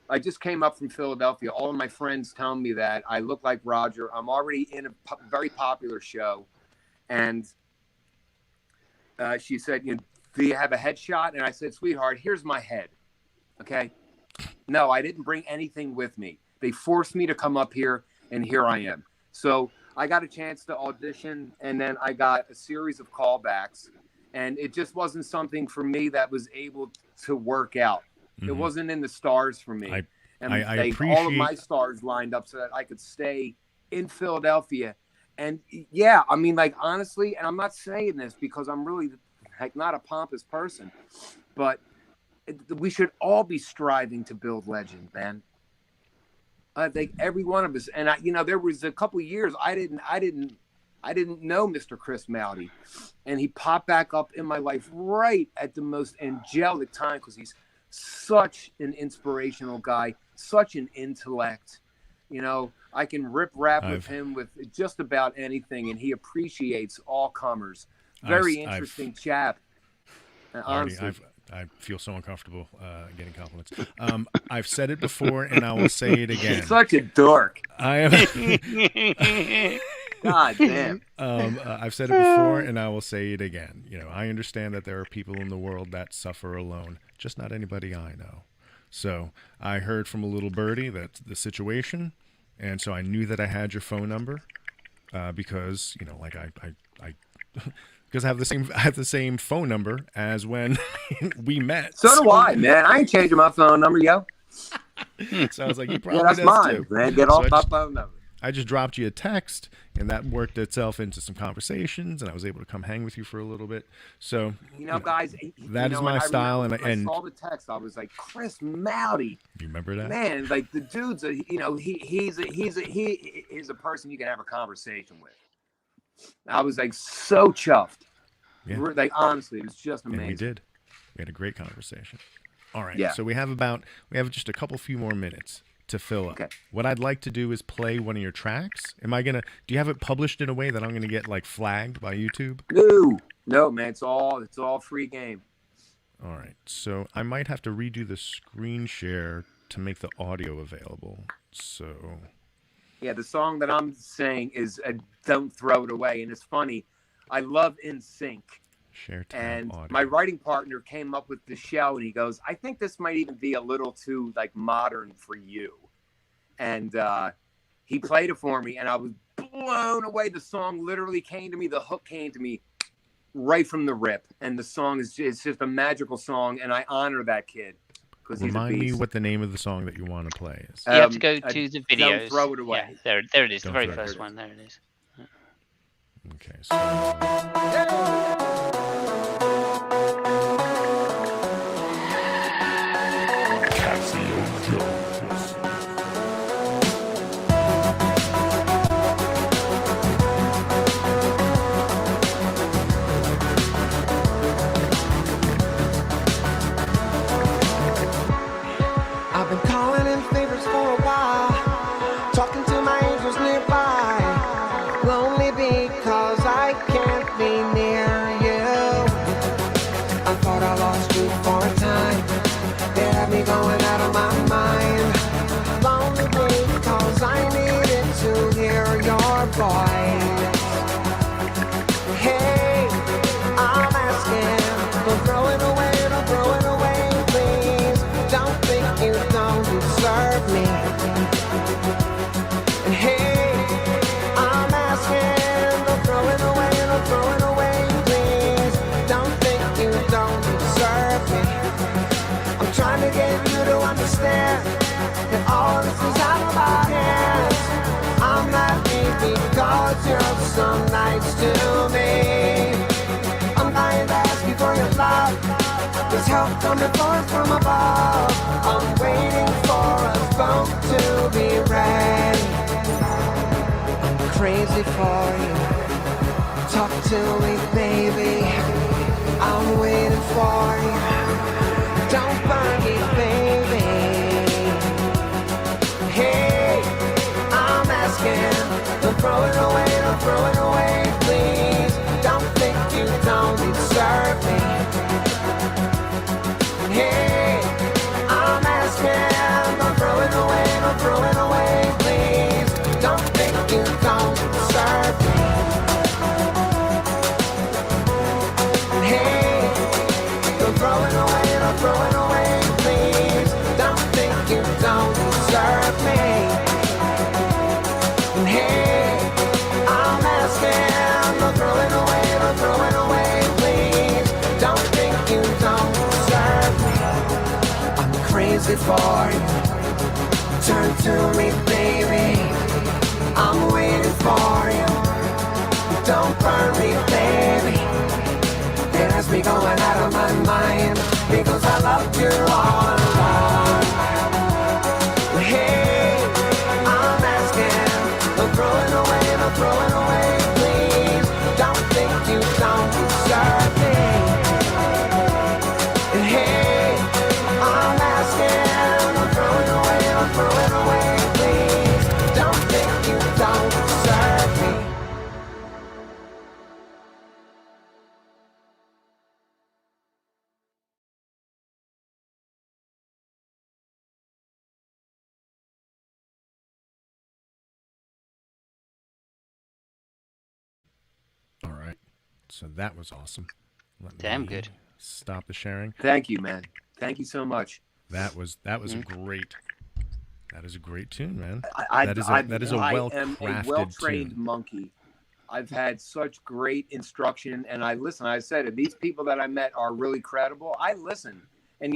"I just came up from Philadelphia. All of my friends tell me that I look like Roger. I'm already in a very popular show." And she said, "Do you have a headshot?" And I said, "Sweetheart, here's my head." Okay. No, I didn't bring anything with me. They forced me to come up here, and here I am. So I got a chance to audition, and then I got a series of callbacks. and it just wasn't something for me that was able to work out. It wasn't in the stars for me. I like, appreciate all of my stars lined up so that I could stay in Philadelphia. And yeah, I mean, like, honestly, and I'm not saying this because I'm really like not a pompous person, but we should all be striving to build legend, man. I think every one of us. And there was a couple of years I didn't know Mr. Chris Maute, and he popped back up in my life right at the most angelic time because he's such an inspirational guy, such an intellect. I can rip rap with him with just about anything, and he appreciates all comers. Very interesting chap. Honestly. I feel so uncomfortable getting compliments. I've said it before, and I will say it again. Such a dork. I am. God damn. I've said it before, and I will say it again. I understand that there are people in the world that suffer alone, just not anybody I know. So I heard from a little birdie that's the situation, and so I knew that I had your phone number because because I have the same phone number as when we met. So do I, man. I ain't changing my phone number, yo. So I was like, you probably that's mine, too. Man. Get off my phone number. I just dropped you a text, and that worked itself into some conversations, and I was able to come hang with you for a little bit. So, guys, that is my style. And I saw the text. I was like, Chris Maute. You remember that? Man, like the dude's he's a person you can have a conversation with. I was like so chuffed. Yeah. Like, honestly, it was just amazing. And we did. We had a great conversation. All right. Yeah. So we have just a few more minutes to fill up. Okay. What I'd like to do is play one of your tracks. Do you have it published in a way that I'm gonna get like flagged by YouTube? No, man. It's all free game. All right. So I might have to redo the screen share to make the audio available. So. Yeah, the song that I'm saying is "Don't Throw It Away," and it's funny. I love In Sync. Share tab and audio. My writing partner came up with the show, and he goes, "I think this might even be a little too like modern for you." And he played it for me, and I was blown away. The song literally came to me. The hook came to me right from the rip, and the song is just a magical song, and I honor that kid. Remind me what the name of the song that you want to play is. You have to go to the videos. Don't Throw It Away. Yeah, there it is. Don't The very Throw It first Away. one. There it is. Okay. So. I've been calling in favors for a while, talking to my angels nearby, lonely because I can't be near you. I thought I lost you for a time, they had me going out of my mind, lonely because I needed to hear your voice. Hey, I'm asking, don't throw it away, don't throw it away, please. Don't think you don't deserve me. And hey, I'm asking, don't throw it away, don't throw it away, please. Don't think you don't deserve me. I'm trying to get you to understand that all this is out of my hands. I'm happy because you're so nice to me. I'm dying to ask you for your love. There's help coming for us from above. I'm waiting for us both to be ready. I'm crazy for you. Talk to me, baby. I'm waiting for you. Don't burn me, baby. Hey, I'm asking, don't throw it away, don't throw it away, please. Don't think you don't deserve me. Hey, I'm asking, don't throw it away, don't throw it away, please. Don't think you don't deserve me. Hey, don't throw it away. easy for you. Turn to me, baby. I'm waiting for you. Don't burn me, baby. It has me going out of my mind because I loved you all along. Hey, I'm asking, no throwing away, please. Don't think you don't deserve me. And hey, I'm asking, no throwing away, please. Don't think you don't deserve me. All right. So that was awesome. Let Damn me good. stop the sharing. Thank you, man. Thank you so much. That was a great. That is a great tune, man. That is a I well am a crafted well-trained tune. monkey. I've had such great instruction, and I listen. I said, if these people that I met are really credible, I listen. And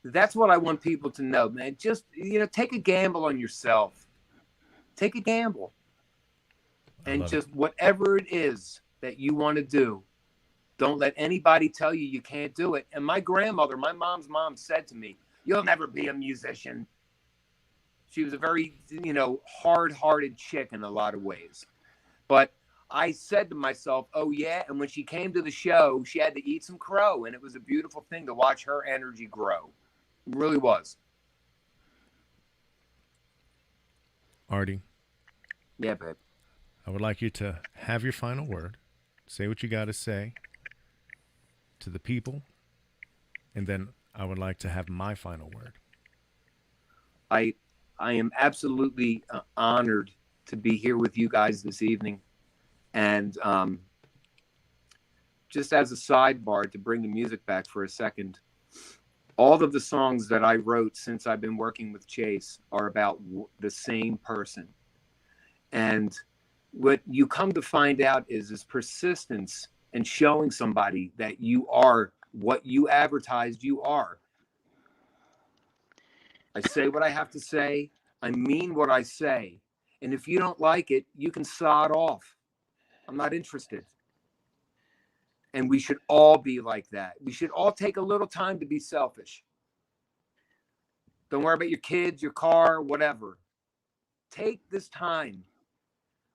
that's what I want people to know, man. Just take a gamble on yourself. Take a gamble, and just whatever it is that you want to do, don't let anybody tell you you can't do it. And my grandmother, my mom's mom, said to me, "You'll never be a musician." She was a very, hard-hearted chick in a lot of ways. But I said to myself, oh, yeah. And when she came to the show, she had to eat some crow. And it was a beautiful thing to watch her energy grow. It really was. Artie, Yeah, babe. I would like you to have your final word. Say what you got to say to the people. And then I would like to have my final word. I am absolutely honored to be here with you guys this evening. And just as a sidebar, to bring the music back for a second, all of the songs that I wrote since I've been working with Chase are about the same person. And what you come to find out is persistence and showing somebody that you are what you advertised you are. I say what I have to say. I mean what I say. And if you don't like it, you can sod off. I'm not interested. And we should all be like that. We should all take a little time to be selfish. Don't worry about your kids, your car, whatever. Take this time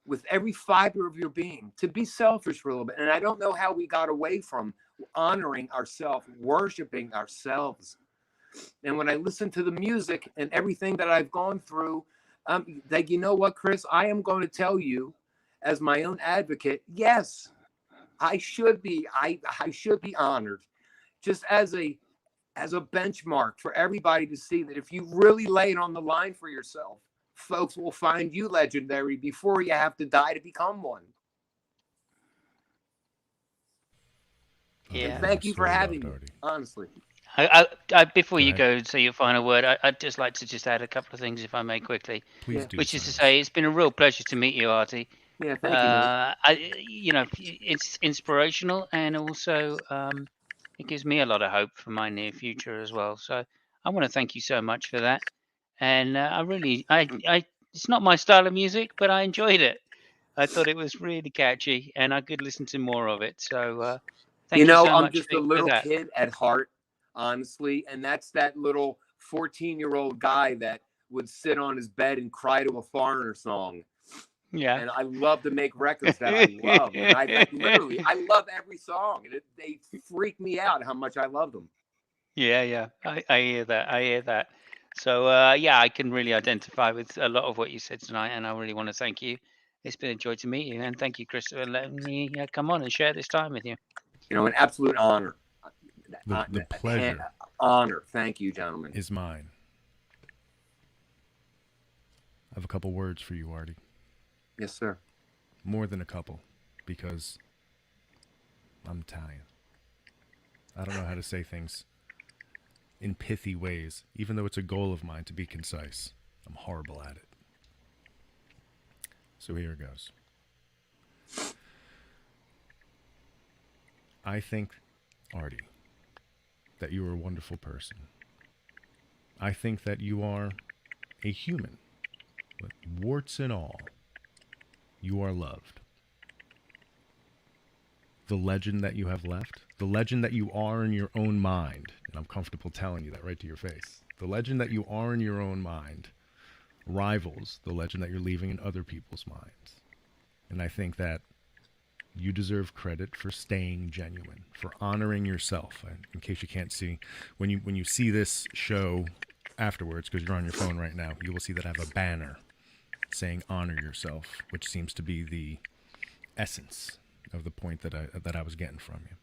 with every fiber of your being to be selfish for a little bit. And I don't know how we got away from honoring ourselves, worshiping ourselves. And when I listen to the music and everything that I've gone through, you know what, Chris, I am going to tell you as my own advocate, yes, I should be honored just as a benchmark for everybody to see that if you really lay it on the line for yourself, folks will find you legendary before you have to die to become one. Yeah. And thank you for having me, honestly. Before you go and say your final word, I'd just like to add a couple of things, if I may, quickly. Please do. Which is to say, it's been a real pleasure to meet you, Artie. Yeah, thank you. It's inspirational, and also it gives me a lot of hope for my near future as well. So I want to thank you so much for that. And it's not my style of music, but I enjoyed it. I thought it was really catchy, and I could listen to more of it. So thank you so I'm much just for a little that. kid at heart, honestly. And that's that little 14-year-old guy that would sit on his bed and cry to a foreigner song. Yeah. And I love to make records that I love. And I love every song. And they freak me out how much I love them. Yeah. I hear that. So, I can really identify with a lot of what you said tonight, and I really want to thank you. It's been a joy to meet you, and thank you, Chris, for letting me come on and share this time with you. An absolute honor. The pleasure. Honor. Thank you, gentlemen. Is mine. I have a couple words for you, Artie. Yes, sir. More than a couple, because I'm Italian. I don't know how to say things in pithy ways, even though it's a goal of mine to be concise. I'm horrible at it. So here it goes. I think, Artie, that you are a wonderful person. I think that you are a human, with warts and all. You are loved. The legend that you have left, the legend that you are in your own mind, and I'm comfortable telling you that right to your face, the legend that you are in your own mind rivals the legend that you're leaving in other people's minds. And I think that you deserve credit for staying genuine, for honoring yourself. In case you can't see, when you see this show afterwards, because you're on your phone right now, you will see that I have a banner saying honor yourself, which seems to be the essence of the point that I was getting from you.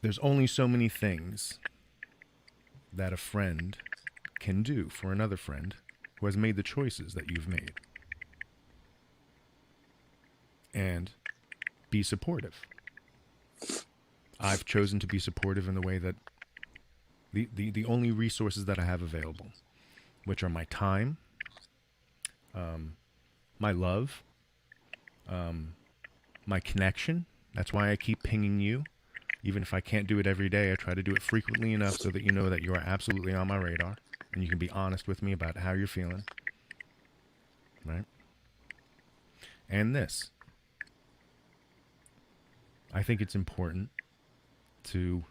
There's only so many things that a friend can do for another friend who has made the choices that you've made. And be supportive. I've chosen to be supportive in the way that the only resources that I have available, which are my time, my love, my connection. That's why I keep pinging you. Even if I can't do it every day, I try to do it frequently enough so that you know that you are absolutely on my radar and you can be honest with me about how you're feeling. Right? And this. I think it's important to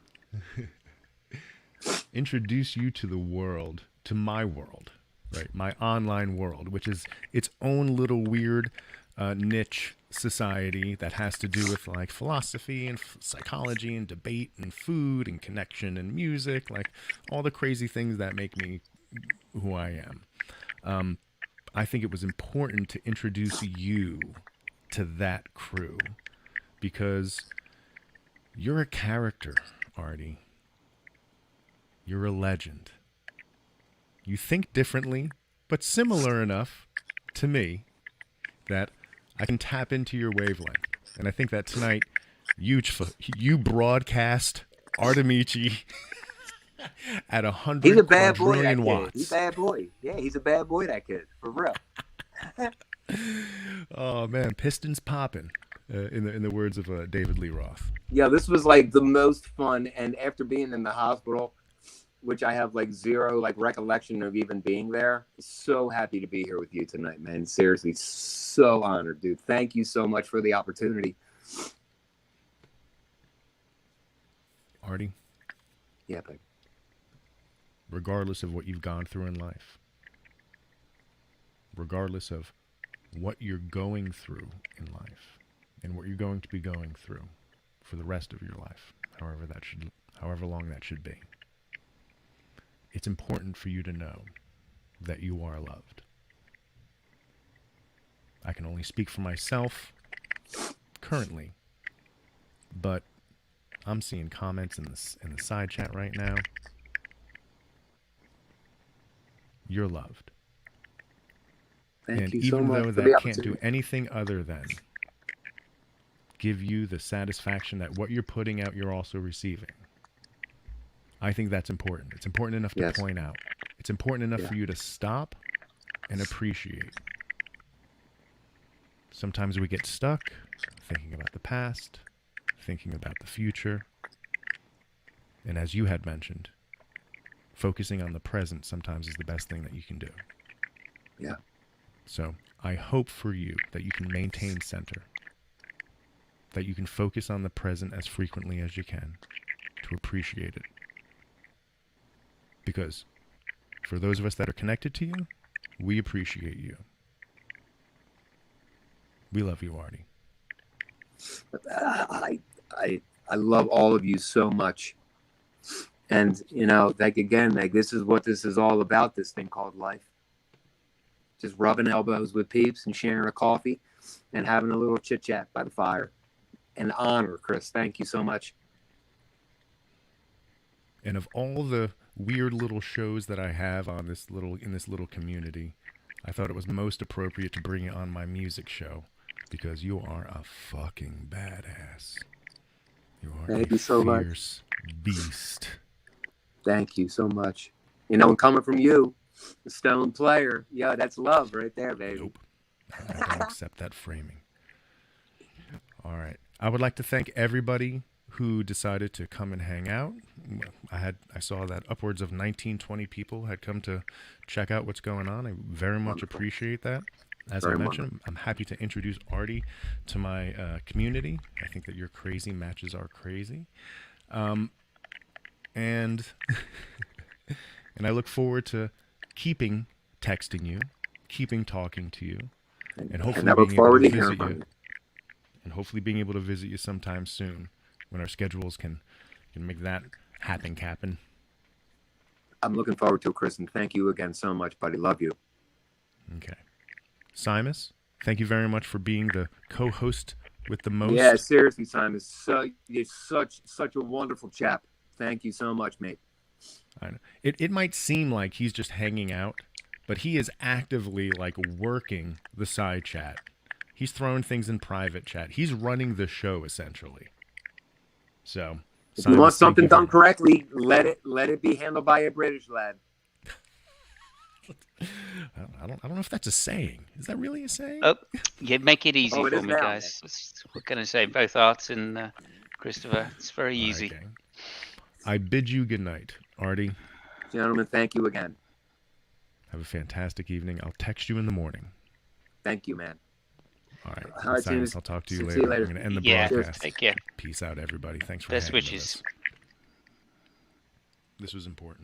introduce you to the world, to my world, right? My online world, which is its own little weird niche society that has to do with like philosophy and psychology and debate and food and connection and music, like all the crazy things that make me who I am. I think it was important to introduce you to that crew because you're a character, Artie. You're a legend. You think differently, but similar enough to me that I can tap into your wavelength. And I think that tonight, you broadcast Amici at 100 He's a bad boy, that quadrillion kid. watts. He's a bad boy. Yeah, he's a bad boy, that kid. For real. Oh, man. Pistons popping, in the words of David Lee Roth. Yeah, this was like the most fun. And after being in the hospital, which I have like zero like recollection of even being there, so happy to be here with you tonight, man. Seriously, so honored, dude. Thank you so much for the opportunity. Artie? Yeah, babe. Regardless of what you've gone through in life, regardless of what you're going through in life and what you're going to be going through for the rest of your life, however long that should be, it's important for you to know that you are loved. I can only speak for myself currently, but I'm seeing comments in the side chat right now. You're loved. Thank you so much even though for the that can't do opportunity. anything other than give you the satisfaction that what you're putting out, you're also receiving. I think that's important. It's important enough to point out. It's important enough for you to stop and appreciate. Sometimes we get stuck thinking about the past, thinking about the future. And as you had mentioned, focusing on the present sometimes is the best thing that you can do. Yeah. So I hope for you that you can maintain center, that you can focus on the present as frequently as you can to appreciate it. Because for those of us that are connected to you, we appreciate you. We love you, Artie. I love all of you so much. And, you know, like, again, like, this is what this is all about, this thing called life. Just rubbing elbows with peeps and sharing a coffee and having a little chit chat by the fire. An honor, Chris. Thank you so much. And of all the weird little shows that I have on in this little community, I thought it was most appropriate to bring it on my music show because you are a fucking badass. You are Thank a you so much. fierce beast. Thank you so much. You know, and coming from you, the stone player, yeah, that's love right there, baby. Nope. I don't accept that framing. All right. I would like to thank everybody who decided to come and hang out. I saw that upwards of 19, 20 people had come to check out what's going on. I very much appreciate that. As I mentioned, I'm happy to introduce Artie to my community. I think that your crazy matches are crazy. And and I look forward to keeping texting you, keeping talking to you, and hopefully I look being forward able to to hearing visit from you. you. And hopefully being able to visit you sometime soon when our schedules can make that happen. I'm looking forward to it, Chris, and thank you again so much, buddy. Love you. Okay. Simus, thank you very much for being the co-host with the most. Yeah, seriously, Simon. You're such a wonderful chap. Thank you so much, mate. I know. It might seem like he's just hanging out, but he is actively like working the side chat. He's throwing things in private chat. He's running the show essentially. So If you want something done correctly, let it be handled by a British lad. I don't know if that's a saying. Is that really a saying? Oh, yeah, make it easy Oh, it for is me, now. guys. What can I say? Both Art and Christopher. It's very easy. Okay. I bid you good night, Artie. Gentlemen, thank you again. Have a fantastic evening. I'll text you in the morning. Thank you, man. All right. All right, Silas, team. I'll talk to you See later. you later. I'm going to end the Yeah, broadcast. take care. Peace out, everybody. Thanks for Best hanging with wishes. us. This was important.